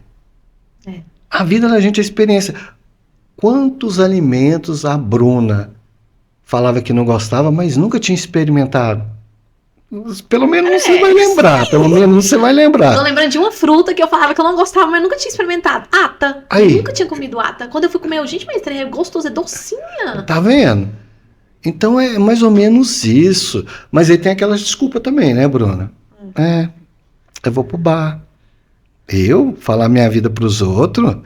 A vida da gente é experiência. Quantos alimentos a Bruna falava que não gostava, mas nunca tinha experimentado? Pelo menos você vai lembrar. Sim. Pelo menos você vai lembrar. Tô lembrando de uma fruta que eu falava que eu não gostava, mas nunca tinha experimentado. Ata. Eu nunca tinha comido ata. Quando eu fui comer, gente, mas é gostoso, é docinha. Tá vendo? Então é mais ou menos isso. Mas aí tem aquelas desculpas também, né, Bruna? Eu vou pro bar. Eu falar minha vida pros outros,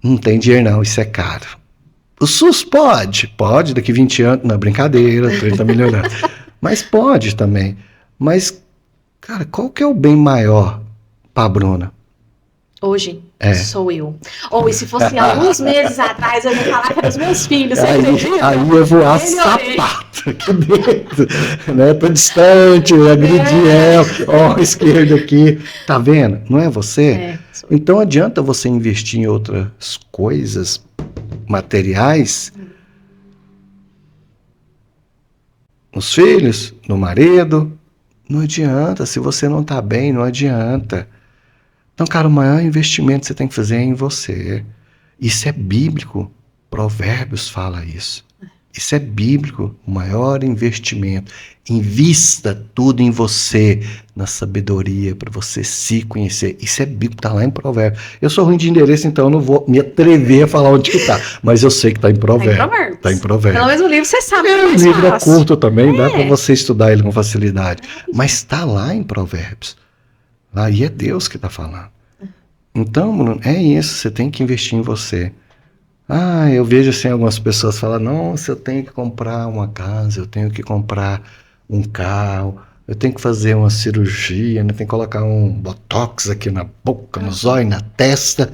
não tem dinheiro não, isso é caro. O SUS pode, daqui 20 anos, não, brincadeira, o trem tá melhorando. Mas pode também. Mas, cara, qual que é o bem maior pra Bruna? Hoje sou eu. Ou e se fosse alguns meses atrás, eu ia falar que eram os meus filhos. Aí eu vou sapato aqui dentro. Né? Tô distante, agredi ela. Esquerdo aqui. Tá vendo? Não é você? Então adianta você investir em outras coisas materiais, nos filhos, no marido. Não adianta. Se você não tá bem, não adianta. Então, cara, o maior investimento que você tem que fazer é em você. Isso é bíblico. Provérbios fala isso. Isso é bíblico. O maior investimento. Invista tudo em você, na sabedoria, para você se conhecer. Isso é bíblico, tá lá em Provérbios. Eu sou ruim de endereço, então eu não vou me atrever a falar onde que tá. Mas eu sei que tá em Provérbios. Tá em Provérbios. Pelo menos o livro você sabe. O livro é curto também, dá para você estudar ele com facilidade. Mas tá lá em Provérbios. Aí é Deus que está falando. Então, Bruno, é isso. Você tem que investir em você. Eu vejo assim algumas pessoas falam, nossa, eu tenho que comprar uma casa, eu tenho que comprar um carro, eu tenho que fazer uma cirurgia, né? Tenho que colocar um botox aqui na boca, nos olhos, na testa.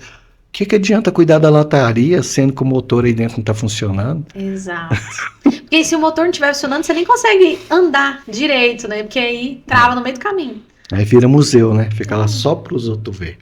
que adianta cuidar da lataria, sendo que o motor aí dentro não está funcionando? Exato. Porque se o motor não estiver funcionando, você nem consegue andar direito, né? Porque aí trava no meio do caminho. Aí vira museu, né? Fica lá só para os outros ver.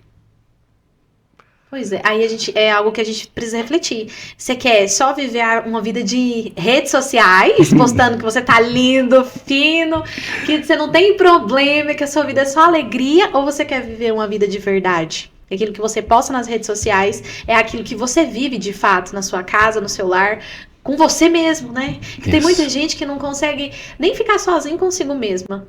Pois é, aí é algo que a gente precisa refletir. Você quer só viver uma vida de redes sociais, postando que você tá lindo, fino, que você não tem problema, que a sua vida é só alegria, ou você quer viver uma vida de verdade? Aquilo que você posta nas redes sociais é aquilo que você vive de fato na sua casa, no seu lar, com você mesmo, né? Tem muita gente que não consegue nem ficar sozinho consigo mesma.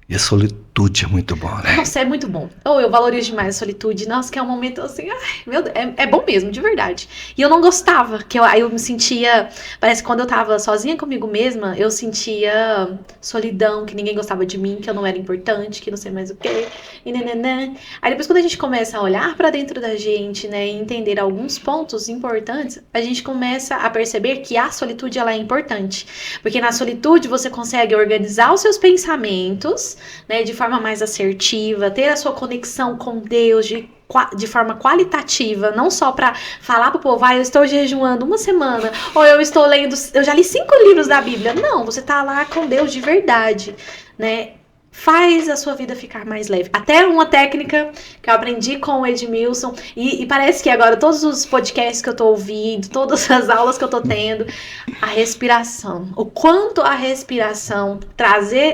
E a solitude é muito bom, né? Nossa, é muito bom. Eu valorizo demais a solitude. Nossa, que é um momento assim, ai, meu Deus, é bom mesmo, de verdade. E eu não gostava, aí eu me sentia, parece que quando eu tava sozinha comigo mesma, eu sentia solidão, que ninguém gostava de mim, que eu não era importante, que não sei mais o quê, e nananã. Aí depois quando a gente começa a olhar pra dentro da gente, né, e entender alguns pontos importantes, a gente começa a perceber que a solitude, ela é importante. Porque na solitude você consegue organizar os seus pensamentos, né, de forma mais assertiva, ter a sua conexão com Deus de forma qualitativa, não só para falar pro povo, eu estou jejuando uma semana, ou eu estou lendo, eu já li 5 livros da Bíblia. Não, você tá lá com Deus de verdade, né? Faz a sua vida ficar mais leve. Até uma técnica que eu aprendi com o Edmilson, e parece que agora todos os podcasts que eu tô ouvindo, todas as aulas que eu tô tendo, a respiração. O quanto a respiração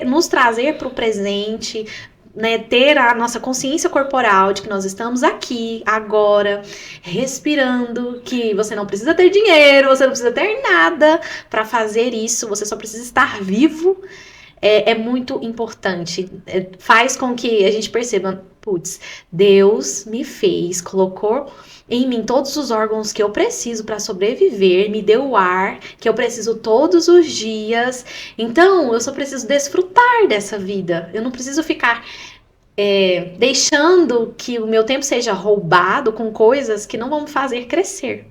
nos trazer para o presente, né, ter a nossa consciência corporal de que nós estamos aqui, agora, respirando, que você não precisa ter dinheiro, você não precisa ter nada para fazer isso, você só precisa estar vivo. É muito importante. Faz com que a gente perceba, putz, Deus me fez, colocou em mim todos os órgãos que eu preciso para sobreviver, me deu o ar que eu preciso todos os dias. Então, eu só preciso desfrutar dessa vida. Eu não preciso ficar deixando que o meu tempo seja roubado com coisas que não vão me fazer crescer.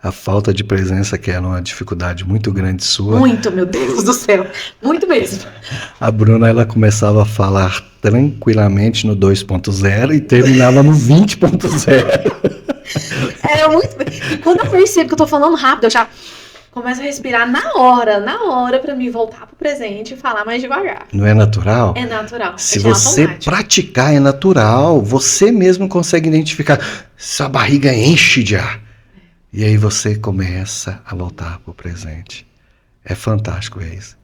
A falta de presença, que era uma dificuldade muito grande sua. Muito, meu Deus do céu. Muito mesmo. A Bruna, ela começava a falar tranquilamente no 2.0 e terminava no 20.0. Era muito... E quando eu percebo que eu tô falando rápido, eu já começo a respirar na hora pra me voltar pro presente e falar mais devagar. Não é natural? É natural. Se você praticar, é natural. Você mesmo consegue identificar. Sua barriga enche de ar. E aí você começa a voltar pro presente. É fantástico isso.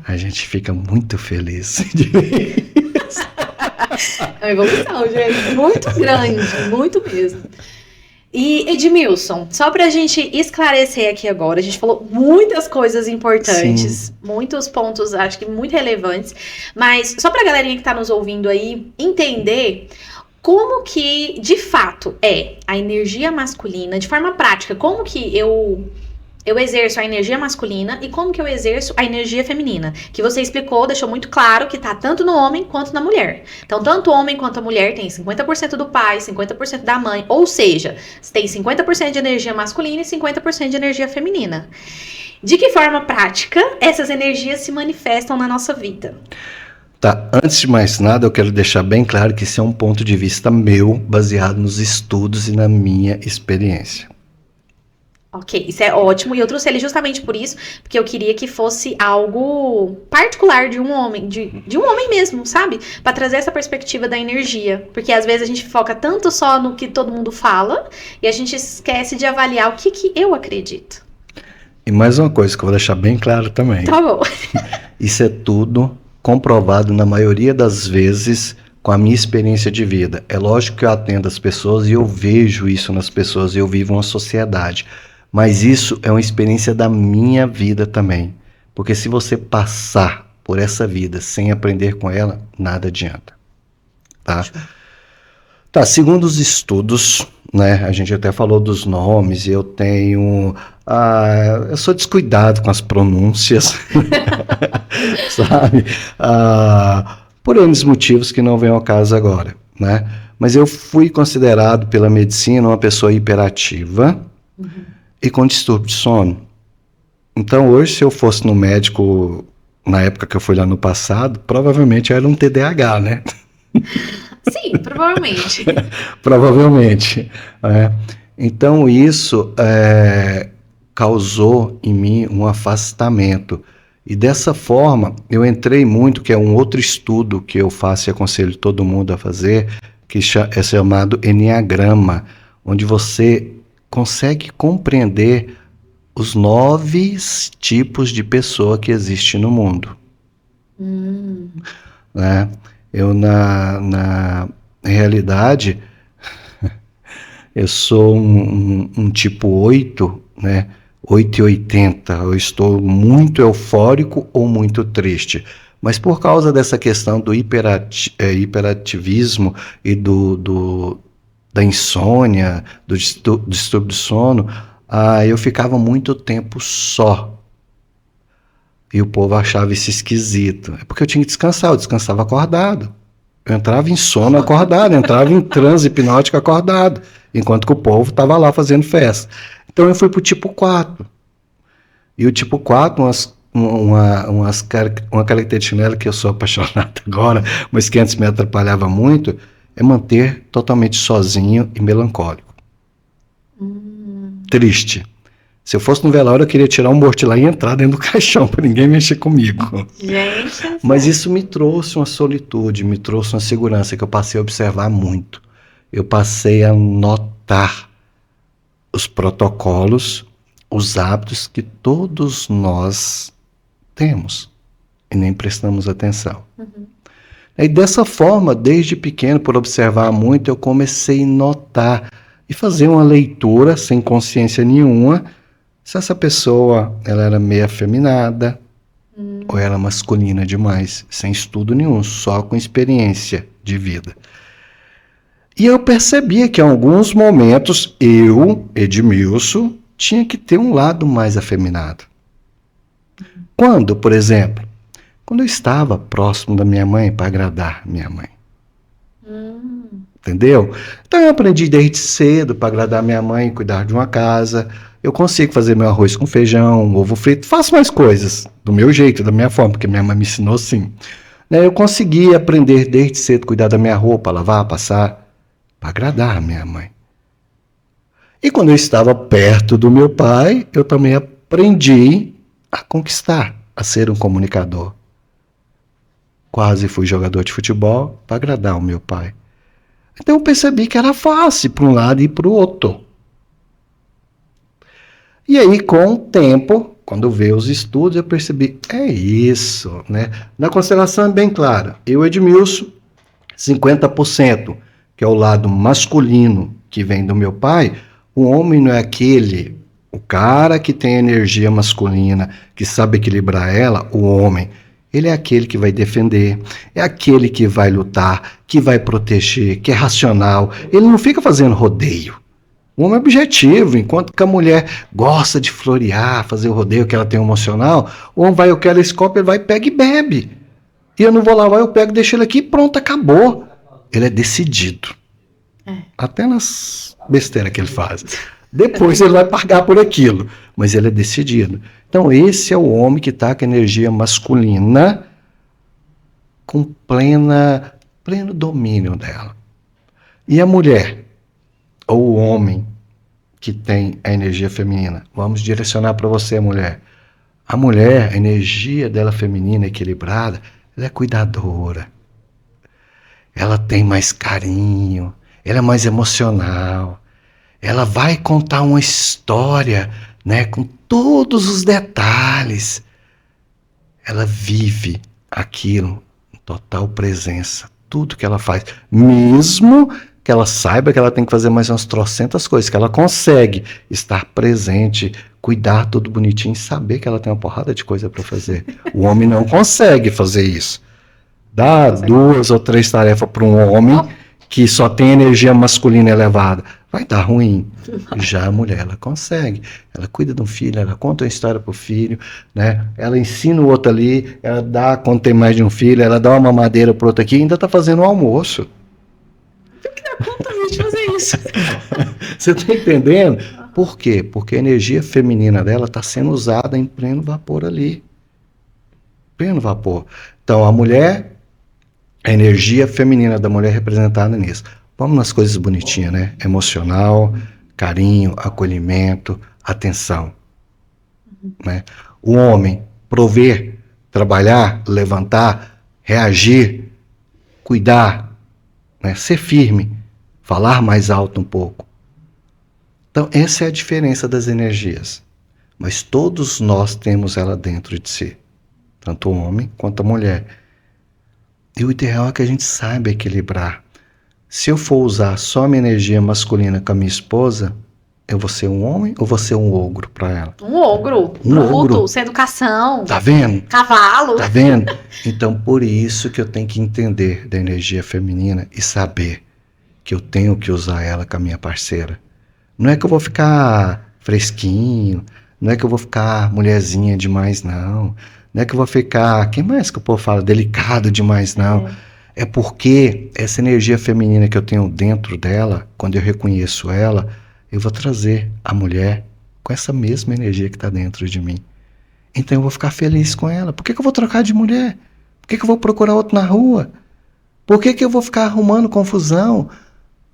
A gente fica muito feliz de ver isso. É uma evolução, gente. Muito grande, muito mesmo. E Edmilson, só pra gente esclarecer aqui agora, a gente falou muitas coisas importantes, sim, muitos pontos, acho que muito relevantes, mas só pra galerinha que tá nos ouvindo aí entender como que, de fato, é a energia masculina, de forma prática, como que eu exerço a energia masculina e como que eu exerço a energia feminina. Que você explicou, deixou muito claro que tá tanto no homem quanto na mulher. Então, tanto o homem quanto a mulher tem 50% do pai, 50% da mãe. Ou seja, você tem 50% de energia masculina e 50% de energia feminina. De que forma prática essas energias se manifestam na nossa vida? Tá, antes de mais nada, eu quero deixar bem claro que isso é um ponto de vista meu, baseado nos estudos e na minha experiência. Ok, isso é ótimo, e eu trouxe ele justamente por isso, porque eu queria que fosse algo particular de um homem, de um homem mesmo, sabe? Pra trazer essa perspectiva da energia, porque às vezes a gente foca tanto só no que todo mundo fala, e a gente esquece de avaliar o que eu acredito. E mais uma coisa que eu vou deixar bem claro também. Tá bom. Isso é tudo comprovado na maioria das vezes com a minha experiência de vida. É lógico que eu atendo as pessoas e eu vejo isso nas pessoas, eu vivo uma sociedade. Mas isso é uma experiência da minha vida também. Porque se você passar por essa vida sem aprender com ela, nada adianta. Tá? Tá, segundo os estudos, né, a gente até falou dos nomes, eu tenho... eu sou descuidado com as pronúncias, sabe? Por N motivos que não vêm ao caso agora, né? Mas eu fui considerado pela medicina uma pessoa hiperativa, e com distúrbio de sono. Então hoje, se eu fosse no médico, na época que eu fui lá no passado, provavelmente eu era um TDAH, né? Sim, provavelmente. Provavelmente. É. Então isso causou em mim um afastamento. E dessa forma eu entrei muito, que é um outro estudo que eu faço e aconselho todo mundo a fazer, que é chamado Enneagrama, onde você consegue compreender os 9 tipos de pessoa que existe no mundo. Né? Eu, na realidade, eu sou um tipo 8, né? 8 e 80. Eu estou muito eufórico ou muito triste. Mas por causa dessa questão do hiperativismo e da insônia, do distúrbio de sono, eu ficava muito tempo só. E o povo achava isso esquisito. É porque eu tinha que descansar, eu descansava acordado. Eu entrava em sono acordado, entrava em transe hipnótico acordado, enquanto que o povo estava lá fazendo festa. Então eu fui para o tipo 4. E o tipo 4, uma característica nela que eu sou apaixonado agora, mas que antes me atrapalhava muito, é manter totalmente sozinho e melancólico. Triste. Se eu fosse no velório, eu queria tirar um morto lá e entrar dentro do caixão, para ninguém mexer comigo. Gente, mas isso me trouxe uma solitude, me trouxe uma segurança que eu passei a observar muito. Eu passei a notar os protocolos, os hábitos que todos nós temos e nem prestamos atenção. E dessa forma, desde pequeno, por observar muito, eu comecei a notar e fazer uma leitura sem consciência nenhuma se essa pessoa ela era meio afeminada ou era masculina demais, sem estudo nenhum, só com experiência de vida. E eu percebia que em alguns momentos eu, Edmilson, tinha que ter um lado mais afeminado. Quando, por exemplo, quando eu estava próximo da minha mãe para agradar minha mãe. Entendeu? Então eu aprendi desde cedo para agradar minha mãe, cuidar de uma casa. Eu consigo fazer meu arroz com feijão, ovo frito, faço mais coisas do meu jeito, da minha forma, porque minha mãe me ensinou assim. Eu consegui aprender desde cedo cuidar da minha roupa, lavar, passar, para agradar a minha mãe. E quando eu estava perto do meu pai, eu também aprendi a conquistar, a ser um comunicador. Quase fui jogador de futebol para agradar o meu pai. Então eu percebi que era fácil para um lado e para o outro. E aí, com o tempo, quando veio os estudos, eu percebi, é isso, né? Na constelação é bem claro, eu, Edmilson, 50%, que é o lado masculino que vem do meu pai. O homem não é aquele, o cara que tem energia masculina, que sabe equilibrar ela, o homem. Ele é aquele que vai defender, é aquele que vai lutar, que vai proteger, que é racional. Ele não fica fazendo rodeio. O homem é objetivo, enquanto que a mulher gosta de florear, fazer o rodeio que ela tem emocional, o homem vai, eu quero esse copo, ele vai, pega e bebe. E eu não vou lavar, eu pego, deixo ele aqui e pronto, acabou. Ele é decidido. Até nas besteiras que ele faz. Depois ele vai pagar por aquilo, mas ele é decidido. Então esse é o homem que está com a energia masculina com pleno domínio dela. E a mulher, ou o homem que tem a energia feminina, vamos direcionar para você, mulher. A mulher, a energia dela feminina equilibrada, ela é cuidadora. Ela tem mais carinho, ela é mais emocional. Ela vai contar uma história, né, com todos os detalhes. Ela vive aquilo em total presença, tudo que ela faz, mesmo que ela saiba que ela tem que fazer mais umas trocentas coisas, que ela consegue estar presente, cuidar tudo bonitinho e saber que ela tem uma porrada de coisa para fazer. O homem não consegue fazer isso. Dá 2 ou 3 tarefas para um homem que só tem energia masculina elevada, vai dar ruim. Já a mulher, ela consegue. Ela cuida de um filho, ela conta uma história pro filho, né? Ela ensina o outro ali, ela dá, quando tem mais de um filho, ela dá uma mamadeira pro outro aqui e ainda tá fazendo o almoço. Tem que dar conta de fazer isso. Você tá entendendo? Por quê? Porque a energia feminina dela tá sendo usada em pleno vapor ali. Pleno vapor. Então, a mulher, A energia feminina da mulher é representada nisso. Vamos nas coisas bonitinhas, né? Emocional, carinho, acolhimento, atenção, né? O homem, prover, trabalhar, levantar, reagir, cuidar, né? Ser firme, falar mais alto um pouco. Então, essa é a diferença das energias. Mas todos nós temos ela dentro de si. Tanto o homem quanto a mulher. E o ideal é que a gente saiba equilibrar. Se eu for usar só a minha energia masculina com a minha esposa, eu vou ser um homem ou vou ser um ogro para ela? Um ogro, Um ogro. sem educação, Tá vendo? cavalo. Tá vendo? Então, por isso que eu tenho que entender da energia feminina e saber que eu tenho que usar ela com a minha parceira. Não é que eu vou ficar fresquinho, não é que eu vou ficar mulherzinha demais, não. Não é que eu vou ficar, quem mais que o povo fala, delicado demais, não. É porque essa energia feminina que eu tenho dentro dela, quando eu reconheço ela, eu vou trazer a mulher com essa mesma energia que está dentro de mim. Então eu vou ficar feliz com ela. Por que eu vou trocar de mulher? Por que eu vou procurar outro na rua? Por que eu vou ficar arrumando confusão?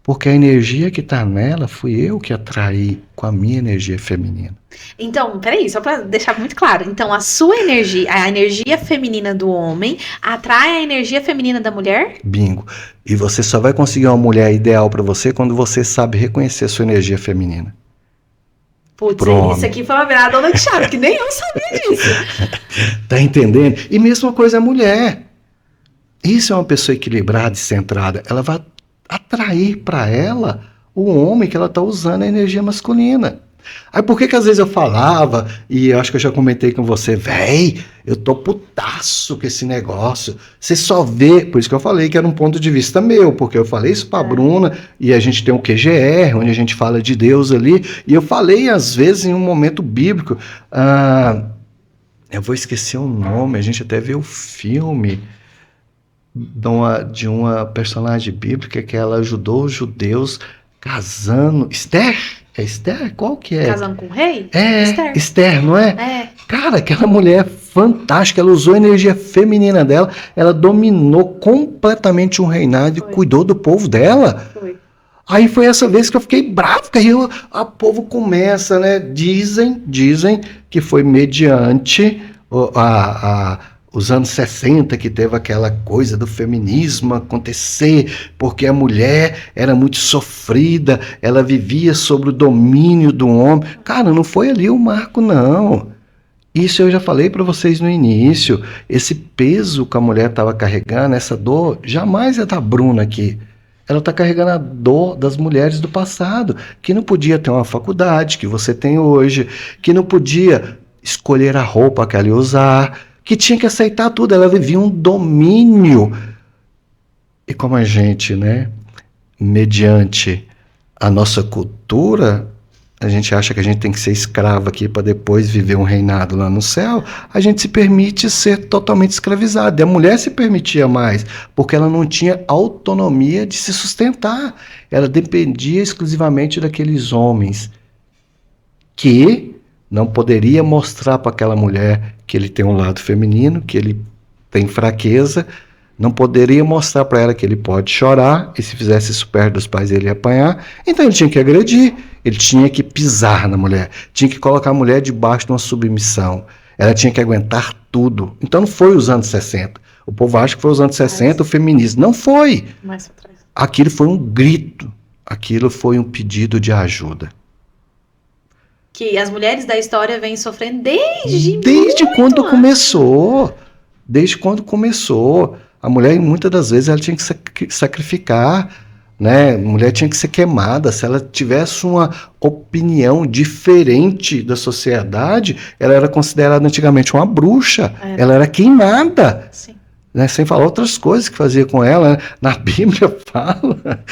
Porque a energia que está nela fui eu que atraí com a minha energia feminina. Então, peraí, só para deixar muito claro. Então, a sua energia, a energia feminina do homem, atrai a energia feminina da mulher? Bingo. E você só vai conseguir uma mulher ideal para você quando você sabe reconhecer a sua energia feminina. Putz, isso aqui foi uma virada de chave, que nem eu sabia disso. Tá entendendo? E mesma coisa a mulher. Isso é uma pessoa equilibrada e centrada. Ela vai atrair para ela o homem que ela está usando a energia masculina. Aí por que às vezes eu falava, e eu acho que eu já comentei com você, véi, eu tô putaço com esse negócio. Você só vê, por isso que eu falei que era um ponto de vista meu, porque eu falei isso pra Bruna, e a gente tem um QGR, onde a gente fala de Deus ali, e eu falei às vezes em um momento bíblico, eu vou esquecer o nome, a gente até vê o filme de uma personagem bíblica que ela ajudou os judeus casando. Esther? É Esther? Qual que é? Casando com o rei? É, Esther, não é? É. Cara, aquela mulher fantástica, ela usou a energia feminina dela, ela dominou completamente um reinado e cuidou do povo dela. Foi. Aí foi essa vez que eu fiquei bravo, porque aí o povo começa, né? Dizem que foi mediante os anos 60 que teve aquela coisa do feminismo acontecer, porque a mulher era muito sofrida, ela vivia sob o domínio do homem. Cara, não foi ali o marco, não. Isso eu já falei para vocês no início. Esse peso que a mulher estava carregando, essa dor, jamais é da Bruna aqui. Ela está carregando a dor das mulheres do passado, que não podia ter uma faculdade que você tem hoje, que não podia escolher a roupa que ela ia usar, que tinha que aceitar tudo, ela vivia um domínio. E como a gente, né, mediante a nossa cultura, a gente acha que a gente tem que ser escravo aqui para depois viver um reinado lá no céu, a gente se permite ser totalmente escravizado. E a mulher se permitia mais, porque ela não tinha autonomia de se sustentar. Ela dependia exclusivamente daqueles homens que não poderia mostrar para aquela mulher que ele tem um lado feminino, que ele tem fraqueza, não poderia mostrar para ela que ele pode chorar, e se fizesse isso perto dos pais ele ia apanhar. Então ele tinha que agredir, ele tinha que pisar na mulher, tinha que colocar a mulher debaixo de uma submissão, ela tinha que aguentar tudo. Então não foi os anos 60. O povo acha que foi os anos 60 o feminismo. Não foi. Aquilo foi um grito, aquilo foi um pedido de ajuda. Que as mulheres da história vêm sofrendo desde quando começou. Desde quando começou. A mulher, muitas das vezes, ela tinha que sacrificar, né? A mulher tinha que ser queimada. Se ela tivesse uma opinião diferente da sociedade, ela era considerada antigamente uma bruxa. Ela era queimada. Sim. Né? Sem falar outras coisas que fazia com ela, né? Na Bíblia fala,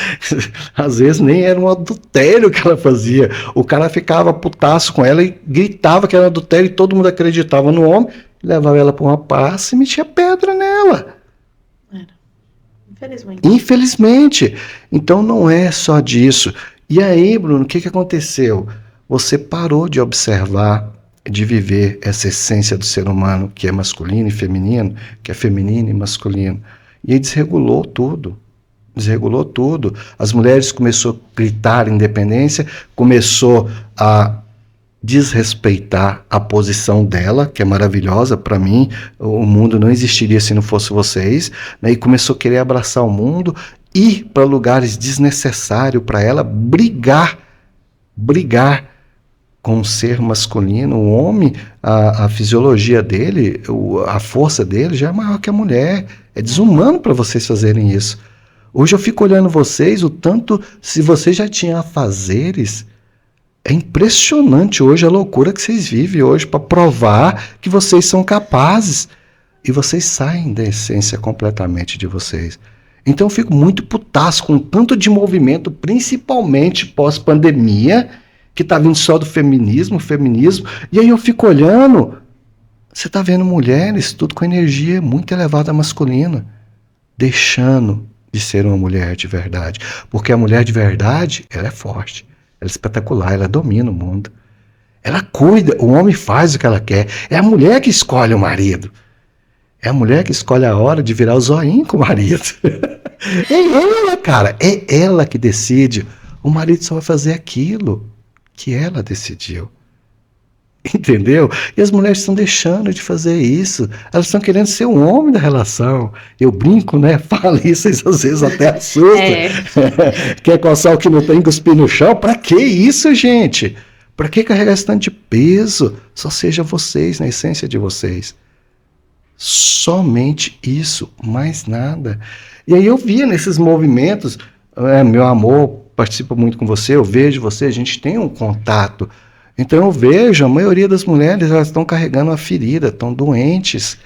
às vezes nem era um adultério que ela fazia, o cara ficava putaço com ela e gritava que era adultério e todo mundo acreditava no homem, levava ela para uma praça e metia pedra nela. Infelizmente. Então não é só disso. E aí, Bruno, o que aconteceu? Você parou de observar, de viver essa essência do ser humano, que é masculino e feminino, que é feminino e masculino. E aí desregulou tudo. Desregulou tudo. As mulheres começaram a gritar independência, começou a desrespeitar a posição dela, que é maravilhosa para mim. O mundo não existiria se não fosse vocês, né? E começou a querer abraçar o mundo, ir para lugares desnecessários para ela, brigar com o ser masculino. O homem, a fisiologia dele, a força dele já é maior que a mulher. É desumano para vocês fazerem isso. Hoje eu fico olhando vocês, o tanto, se vocês já tinham afazeres, é impressionante hoje a loucura que vocês vivem hoje para provar que vocês são capazes. E vocês saem da essência completamente de vocês. Então eu fico muito putaço com o tanto de movimento, principalmente pós-pandemia, que está vindo só do feminismo, e aí eu fico olhando, você está vendo mulheres, tudo com energia muito elevada masculina, deixando de ser uma mulher de verdade. Porque a mulher de verdade, ela é forte, ela é espetacular, ela domina o mundo. Ela cuida, o homem faz o que ela quer. É a mulher que escolhe o marido. É a mulher que escolhe a hora de virar o zoinho com o marido. É ela, cara, é ela que decide. O marido só vai fazer aquilo que ela decidiu. Entendeu? E as mulheres estão deixando de fazer isso. Elas estão querendo ser o homem da relação. Eu brinco, né? Falo isso, às vezes até assusta. Quer coçar o que não tem, cuspir no chão? Pra que isso, gente? Pra que carregar esse tanto de peso? Só seja vocês, na essência de vocês. Somente isso, mais nada. E aí eu via nesses movimentos, meu amor participa muito com você, eu vejo você, a gente tem um contato. Então eu vejo, a maioria das mulheres, elas estão carregando uma ferida, estão doentes,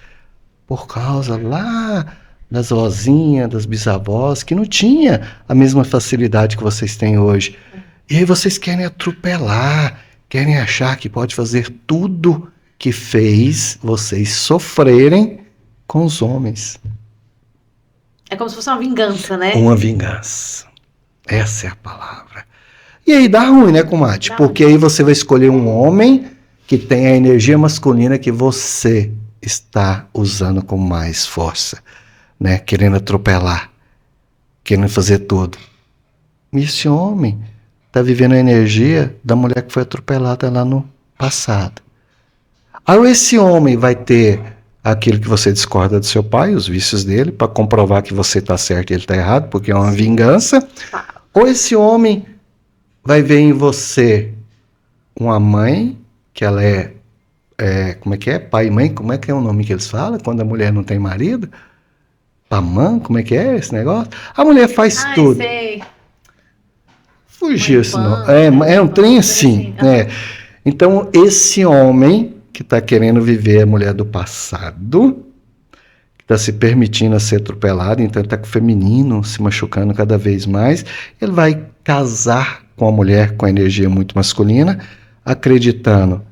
por causa lá das vozinhas, das bisavós, que não tinha a mesma facilidade que vocês têm hoje. E aí vocês querem atropelar, querem achar que pode fazer tudo que fez vocês sofrerem com os homens. É como se fosse uma vingança, né? Uma vingança. Essa é a palavra. E aí dá ruim, né, comadre? Dá Porque aí você vai escolher um homem que tem a energia masculina que você está usando com mais força, né? Querendo atropelar, querendo fazer tudo. E esse homem está vivendo a energia da mulher que foi atropelada lá no passado. Aí esse homem vai ter aquilo que você discorda do seu pai, os vícios dele, para comprovar que você está certo e ele está errado, porque é uma vingança. Ou esse homem vai ver em você uma mãe, que ela como é que é? Pai e mãe, como é que é o nome que eles falam? Quando a mulher não tem marido? Pamã, como é que é esse negócio? A mulher faz tudo. Sei. Fugiu esse nome. É um trem assim. Então, esse homem que está querendo viver a mulher do passado, que está se permitindo a ser atropelado, então está com o feminino se machucando cada vez mais, ele vai casar com a mulher com a energia muito masculina, acreditando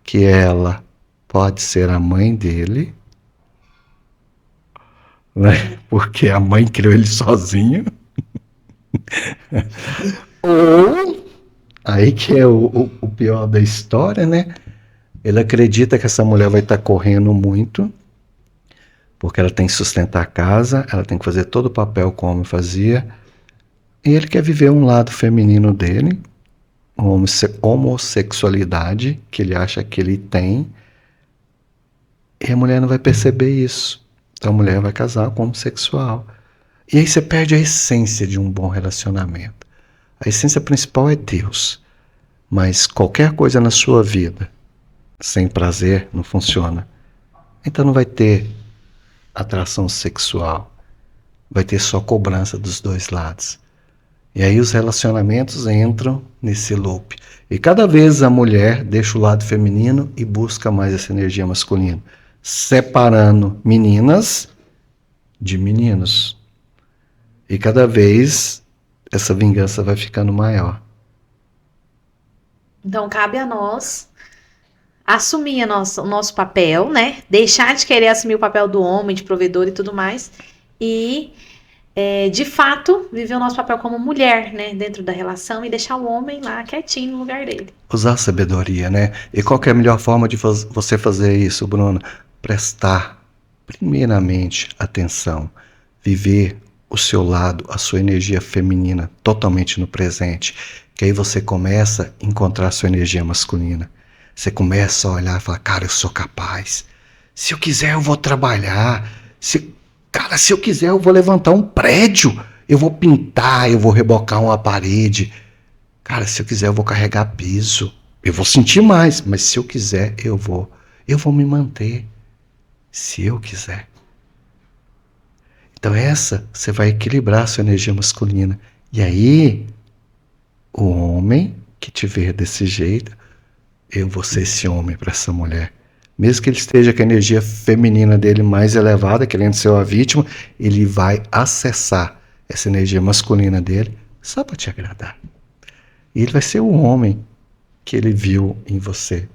que ela pode ser a mãe dele, né? Porque a mãe criou ele sozinho. Ou, aí que é o pior da história, né? Ele acredita que essa mulher vai estar correndo muito, porque ela tem que sustentar a casa, ela tem que fazer todo o papel como fazia, e ele quer viver um lado feminino dele, uma homossexualidade que ele acha que ele tem, e a mulher não vai perceber isso. Então a mulher vai casar com um homossexual. E aí você perde a essência de um bom relacionamento. A essência principal é Deus, mas qualquer coisa na sua vida sem prazer não funciona. Então não vai ter atração sexual, vai ter só cobrança dos dois lados. E aí os relacionamentos entram nesse loop. E cada vez a mulher deixa o lado feminino e busca mais essa energia masculina, separando meninas de meninos. E cada vez essa vingança vai ficando maior. Então cabe a nós assumir o nosso papel, né? Deixar de querer assumir o papel do homem, de provedor e tudo mais. E, de fato, viver o nosso papel como mulher, né? Dentro da relação e deixar o homem lá quietinho no lugar dele. Usar a sabedoria, né? E qual que é a melhor forma de você fazer isso, Bruno? Prestar, primeiramente, atenção. viver o seu lado, a sua energia feminina totalmente no presente, que aí você começa a encontrar a sua energia masculina. Você começa a olhar e falar, cara, eu sou capaz. Se eu quiser, eu vou trabalhar. Cara, se eu quiser, eu vou levantar um prédio. Eu vou pintar, eu vou rebocar uma parede. Cara, se eu quiser, eu vou carregar piso. Eu vou sentir mais, mas se eu quiser, eu vou me manter. Se eu quiser. Então você vai equilibrar a sua energia masculina. E aí, o homem que te vê desse jeito, eu vou ser esse homem para essa mulher. Mesmo que ele esteja com a energia feminina dele mais elevada, querendo ser uma vítima, ele vai acessar essa energia masculina dele só para te agradar. E ele vai ser o homem que ele viu em você.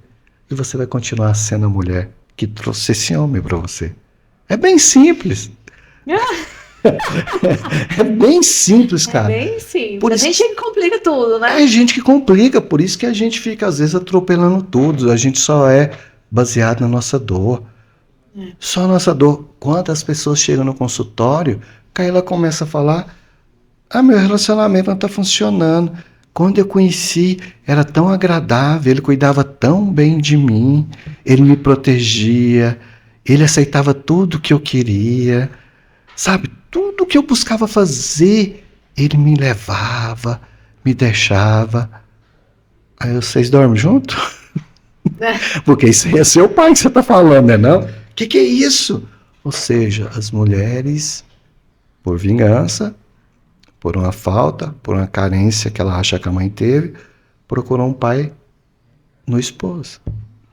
E você vai continuar sendo a mulher que trouxe esse homem para você. É bem simples. É bem simples, cara. É bem simples. A gente que complica tudo, né? É gente que complica, por isso que a gente fica às vezes atropelando tudo. A gente só é baseado na nossa dor. Só a nossa dor. Quantas pessoas chegam no consultório, que aí ela começa a falar, meu relacionamento não está funcionando. Quando eu conheci, era tão agradável, ele cuidava tão bem de mim, ele me protegia, ele aceitava tudo que eu queria, sabe? Tudo que eu buscava fazer, ele me levava, me deixava. Aí vocês dormem junto? Porque isso aí é seu pai que você está falando, né? Não? O que é isso? Ou seja, as mulheres, por vingança, por uma falta, por uma carência que ela acha que a mãe teve, procurou um pai no esposo.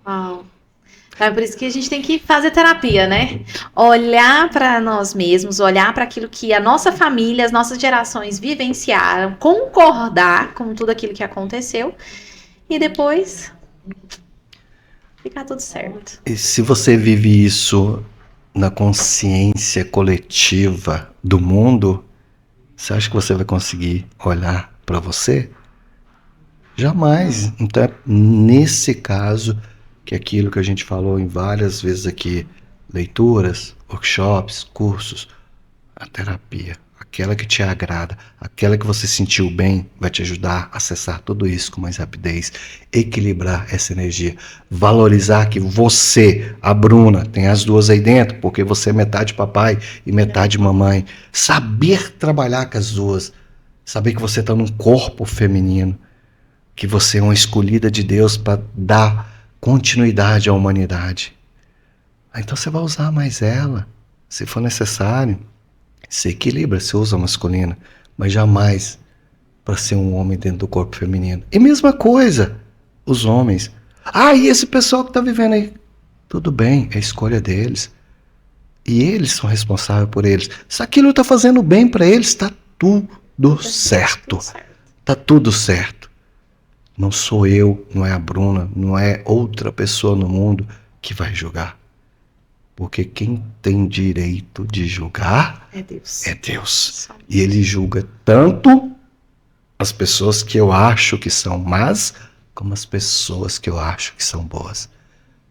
Uau. É por isso que a gente tem que fazer terapia, né? Olhar para nós mesmos, olhar para aquilo que a nossa família, as nossas gerações vivenciaram, concordar com tudo aquilo que aconteceu e depois ficar tudo certo. E se você vive isso na consciência coletiva do mundo, você acha que você vai conseguir olhar para você? Jamais. Então é nesse caso que aquilo que a gente falou em várias vezes aqui, leituras, workshops, cursos, a terapia, aquela que te agrada, aquela que você sentiu bem, vai te ajudar a acessar tudo isso com mais rapidez, equilibrar essa energia, valorizar que você, a Bruna, tem as duas aí dentro, porque você é metade papai e metade mamãe, saber trabalhar com as duas, saber que você está num corpo feminino, que você é uma escolhida de Deus para dar continuidade à humanidade. Então você vai usar mais ela, se for necessário. Você equilibra, você usa a masculina, mas jamais para ser um homem dentro do corpo feminino. E mesma coisa, os homens. E esse pessoal que está vivendo aí, tudo bem, é a escolha deles. E eles são responsáveis por eles. Se aquilo está fazendo bem para eles, está tudo certo. Está tudo certo. Não sou eu, não é a Bruna, não é outra pessoa no mundo que vai julgar. Porque quem tem direito de julgar é Deus. É Deus. E ele julga tanto as pessoas que eu acho que são más, como as pessoas que eu acho que são boas.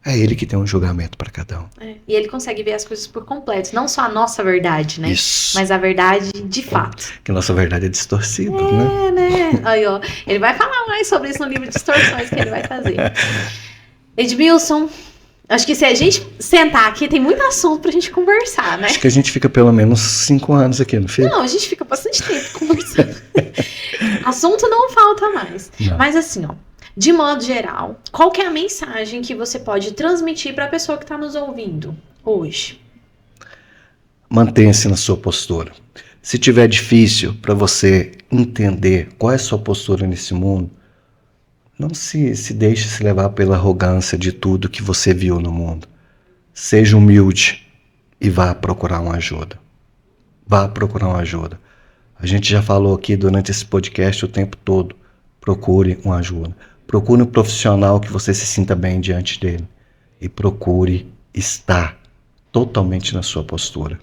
É ele que tem um julgamento para cada um. E ele consegue ver as coisas por completo, não só a nossa verdade, né? Isso. Mas a verdade de fato. Que a nossa verdade é distorcida, né? Né? Aí, ó, ele vai falar mais sobre isso no livro Distorções que ele vai fazer. Edmilson, acho que se a gente sentar aqui, tem muito assunto pra gente conversar, né? Acho que a gente fica pelo menos 5 anos aqui, não fica? Não, a gente fica bastante tempo conversando. Assunto não falta mais. Não. Mas assim, ó, de modo geral, qual que é a mensagem que você pode transmitir para a pessoa que está nos ouvindo hoje? Mantenha-se na sua postura. Se tiver difícil para você entender qual é a sua postura nesse mundo, não se deixe se levar pela arrogância de tudo que você viu no mundo. Seja humilde e vá procurar uma ajuda. Vá procurar uma ajuda. A gente já falou aqui durante esse podcast o tempo todo. Procure uma ajuda. Procure um profissional que você se sinta bem diante dele. E procure estar totalmente na sua postura.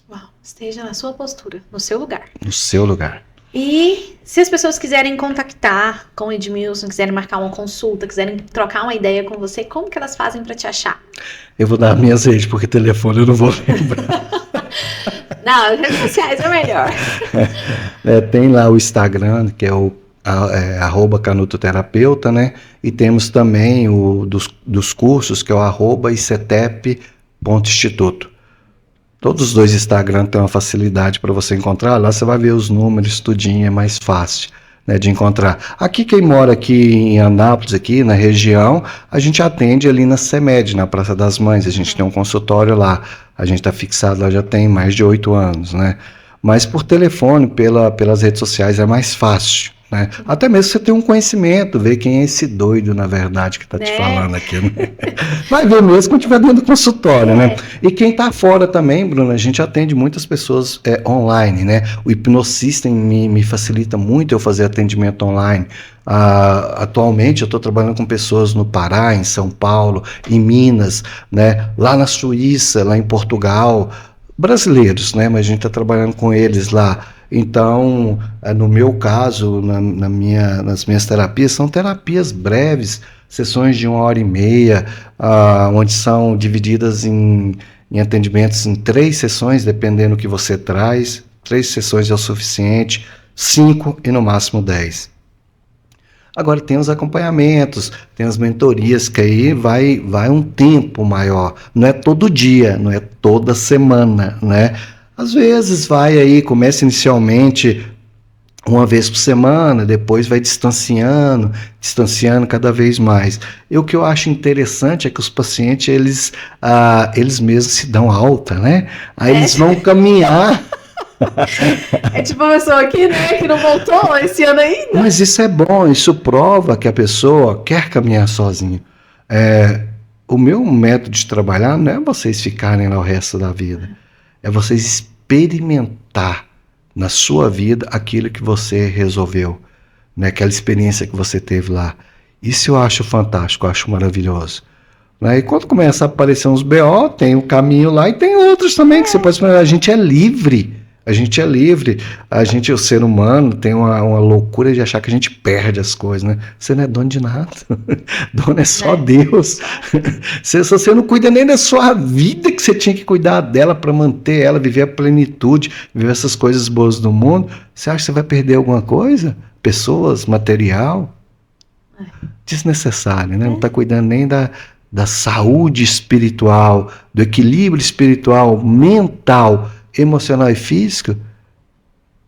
Uau, esteja na sua postura, no seu lugar. No seu lugar. E se as pessoas quiserem contactar com o Edmilson, quiserem marcar uma consulta, quiserem trocar uma ideia com você, como que elas fazem para te achar? Eu vou dar minhas redes, porque telefone eu não vou lembrar. Não, as redes sociais é melhor. Tem lá o Instagram, que é o @canutoterapeuta, né? E temos também o dos cursos, que é o @icetep.instituto. Todos os dois Instagram têm uma facilidade para você encontrar. Lá você vai ver os números, tudinho, é mais fácil, né, de encontrar. Aqui, quem mora aqui em Anápolis, aqui na região, a gente atende ali na CEMED, na Praça das Mães. A gente tem um consultório lá. A gente está fixado lá já tem mais de 8 anos, né? Mas por telefone, pelas redes sociais é mais fácil, né? Até mesmo você ter um conhecimento, ver quem é esse doido, na verdade, que está te falando aqui, né? Vai ver mesmo quando estiver dentro do consultório, né? E quem está fora também, Bruna, a gente atende muitas pessoas online, né? O Hipnosystem me facilita muito eu fazer atendimento online. Atualmente eu estou trabalhando com pessoas no Pará, em São Paulo, em Minas, né? Lá na Suíça, lá em Portugal, brasileiros, né? Mas a gente está trabalhando com eles lá. Então, no meu caso, nas minhas terapias, são terapias breves, sessões de 1h30, onde são divididas em atendimentos em 3 sessões, dependendo do que você traz. 3 sessões é o suficiente, 5 e no máximo 10. Agora tem os acompanhamentos, tem as mentorias, que aí vai um tempo maior. Não é todo dia, não é toda semana, né? Às vezes vai aí, começa inicialmente uma vez por semana, depois vai distanciando cada vez mais. E o que eu acho interessante é que os pacientes, eles mesmos se dão alta, né? Aí eles vão caminhar. É tipo uma pessoa aqui, né, que não voltou esse ano ainda. Mas isso é bom, isso prova que a pessoa quer caminhar sozinha. O meu método de trabalhar não é vocês ficarem lá o resto da vida. É vocês experimentar na sua vida aquilo que você resolveu, né? Aquela experiência que você teve lá. Isso eu acho fantástico, eu acho maravilhoso. Né? E quando começa a aparecer uns BO, tem o caminho lá e tem outros também que você pode experimentar. A gente é livre. A gente é livre, o ser humano, tem uma loucura de achar que a gente perde as coisas, né? Você não é dono de nada, dono é só Deus. Se você não cuida nem da sua vida, que você tinha que cuidar dela para manter ela, viver a plenitude, viver essas coisas boas do mundo, você acha que você vai perder alguma coisa? Pessoas, material? Desnecessário, né? Não está cuidando nem da saúde espiritual, do equilíbrio espiritual, mental, emocional e físico,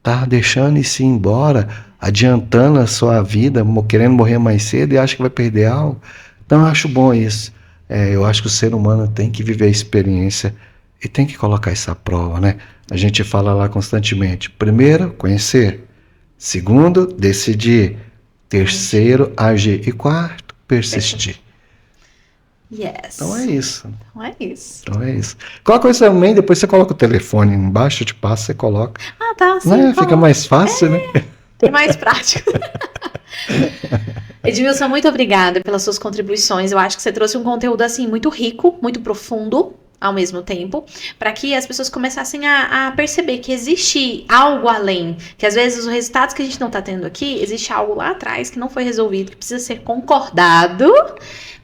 tá deixando isso ir embora, adiantando a sua vida, querendo morrer mais cedo e acha que vai perder algo. Então eu acho bom isso. Eu acho que o ser humano tem que viver a experiência e tem que colocar isso à prova, né? A gente fala lá constantemente. Primeiro, conhecer. Segundo, decidir. Terceiro, agir. E quarto, persistir. Yes. Então é isso. Então é isso. Coloca isso também, depois você coloca o telefone embaixo, eu te passo, você coloca. Tá, sim. Né? Fica mais fácil, né? É mais prático. Edmilson, muito obrigada pelas suas contribuições. Eu acho que você trouxe um conteúdo assim muito rico, muito profundo ao mesmo tempo, para que as pessoas começassem a perceber que existe algo além, que às vezes os resultados que a gente não está tendo aqui, existe algo lá atrás que não foi resolvido, que precisa ser concordado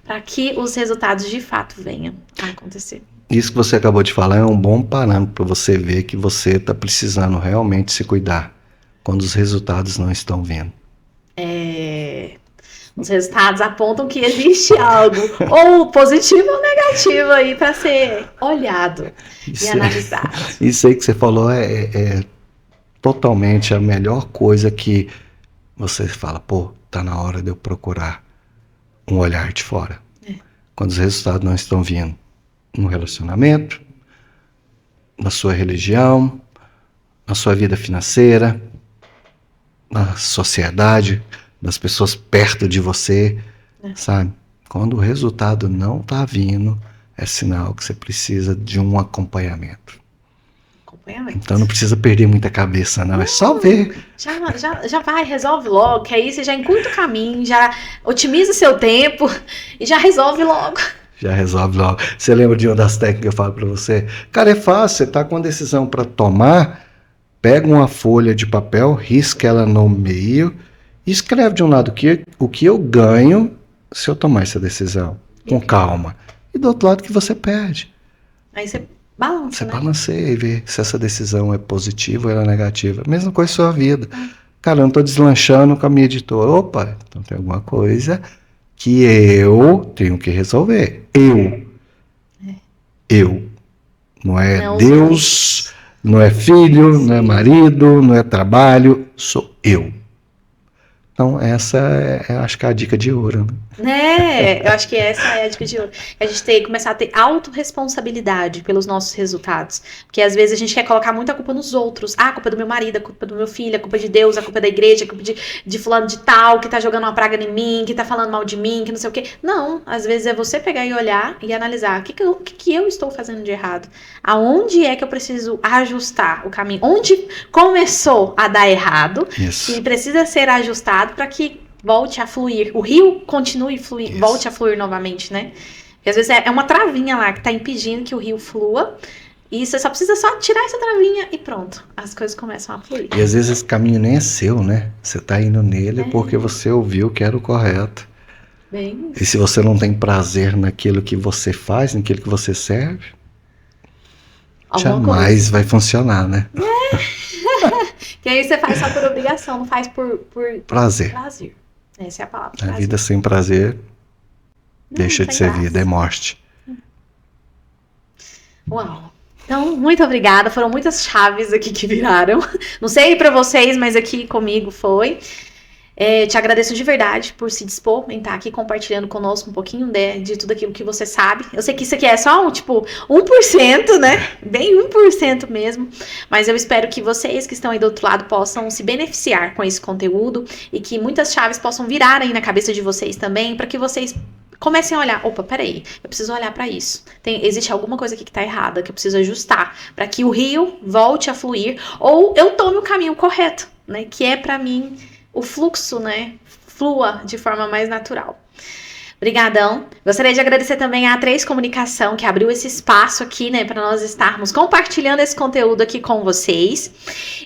para que os resultados de fato venham a acontecer. Isso que você acabou de falar é um bom parâmetro para você ver que você está precisando realmente se cuidar quando os resultados não estão vindo. Os resultados apontam que existe algo, ou positivo ou negativo aí, para ser olhado e analisado. Isso aí que você falou é totalmente a melhor coisa que você fala, tá na hora de eu procurar um olhar de fora. Quando os resultados não estão vindo no relacionamento, na sua religião, na sua vida financeira, na sociedade, das pessoas perto de você, sabe? Quando o resultado não está vindo, é sinal que você precisa de um acompanhamento. Então não precisa perder muita cabeça, não. É só ver. Já vai, resolve logo, que aí você já encurta o caminho, já otimiza o seu tempo e já resolve logo. Já resolve logo. Você lembra de uma das técnicas que eu falo para você? Cara, é fácil, você está com uma decisão para tomar, pega uma folha de papel, risca ela no meio e escreve de um lado o que eu ganho se eu tomar essa decisão, com calma. E do outro lado que você perde. Aí você balança, Você né? balanceia e vê se essa decisão é positiva ou ela é negativa. Mesma coisa com a sua vida. Cara, eu não estou deslanchando com a minha editora. Opa, então tem alguma coisa que eu tenho que resolver. Eu. Não é Não os Deus, outros. não é filho, não é Sim. marido, não é trabalho, sou eu. Então, essa é, eu acho que é a dica de ouro, né? Né? Eu acho que essa é a dica de ouro. A gente tem que começar a ter autorresponsabilidade pelos nossos resultados. Porque às vezes a gente quer colocar muita culpa nos outros. Ah, a culpa é do meu marido, a culpa é do meu filho, a culpa é de Deus, a culpa é da igreja, a culpa de fulano de tal, que tá jogando uma praga em mim, que tá falando mal de mim, que não sei o quê. Não, às vezes é você pegar e olhar e analisar o que eu estou fazendo de errado. Aonde é que eu preciso ajustar o caminho? Onde começou a dar errado, que Isso, precisa ser ajustado para que volte a fluir. O rio continue fluir, isso. volte a fluir novamente, né? Porque às vezes é uma travinha lá que tá impedindo que o rio flua. E você só precisa só tirar essa travinha e pronto. As coisas começam a fluir. E às vezes esse caminho nem é seu, né? Você está indo nele porque É, você ouviu que era o correto. bem E se isso. você não tem prazer naquilo que você faz, naquilo que você serve, Alguma coisa. jamais vai funcionar, né? Que aí você faz só por obrigação, não faz por Prazer. prazer. Essa é a palavra, A prazer. vida sem prazer Não, deixa de sem ser vida, é graça. morte. Uau. Então, muito obrigada. Foram muitas chaves aqui que viraram. Não sei pra vocês, mas aqui comigo foi. Te agradeço de verdade por se dispor em estar aqui compartilhando conosco um pouquinho de tudo aquilo que você sabe. Eu sei que isso aqui é só tipo 1%, né? Bem 1% mesmo. Mas eu espero que vocês que estão aí do outro lado possam se beneficiar com esse conteúdo e que muitas chaves possam virar aí na cabeça de vocês também, para que vocês comecem a olhar, opa, peraí, eu preciso olhar para isso. Existe alguma coisa aqui que tá errada, que eu preciso ajustar, para que o rio volte a fluir, ou eu tome o caminho correto, né? Que é para mim o fluxo, né, flua de forma mais natural. Obrigadão. Gostaria de agradecer também à A3 Comunicação, que abriu esse espaço aqui, né, para nós estarmos compartilhando esse conteúdo aqui com vocês.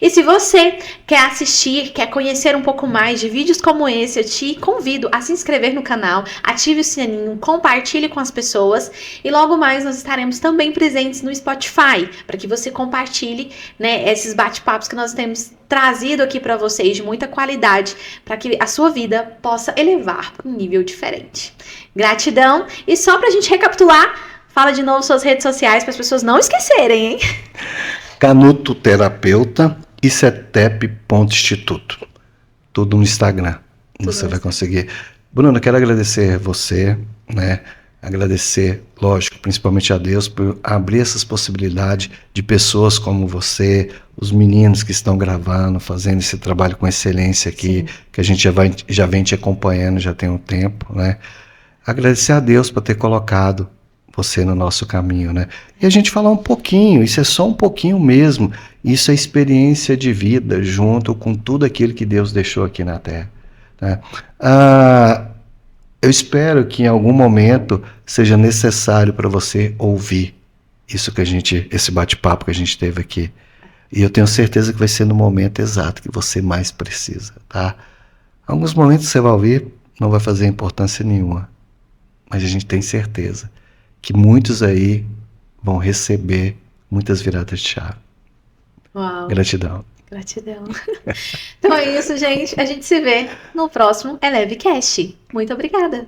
E se você quer assistir, quer conhecer um pouco mais de vídeos como esse, eu te convido a se inscrever no canal, ative o sininho, compartilhe com as pessoas e logo mais nós estaremos também presentes no Spotify, para que você compartilhe, né, esses bate-papos que nós temos trazido aqui para vocês de muita qualidade, para que a sua vida possa elevar para um nível diferente. Gratidão. E só pra gente recapitular, fala de novo suas redes sociais para as pessoas não esquecerem, hein? Canuto Terapeuta e cetep.instituto. Tudo no Instagram. Tudo Você no vai Instagram. conseguir. Bruno, eu quero agradecer você, né? Agradecer, lógico, principalmente a Deus por abrir essas possibilidades de pessoas como você, os meninos que estão gravando, fazendo esse trabalho com excelência aqui, Sim. que a gente já vem te acompanhando já tem um tempo, né? Agradecer a Deus por ter colocado você no nosso caminho, né? E a gente falar um pouquinho, isso é só um pouquinho mesmo, isso é experiência de vida junto com tudo aquilo que Deus deixou aqui na Terra, né? Eu espero que em algum momento seja necessário para você ouvir isso que esse bate-papo que a gente teve aqui. E eu tenho certeza que vai ser no momento exato que você mais precisa, tá? Alguns momentos você vai ouvir, não vai fazer importância nenhuma. Mas a gente tem certeza que muitos aí vão receber muitas viradas de chave. Uau. Gratidão. Gratidão. Então é isso, gente. A gente se vê no próximo Eleve Cast. Muito obrigada.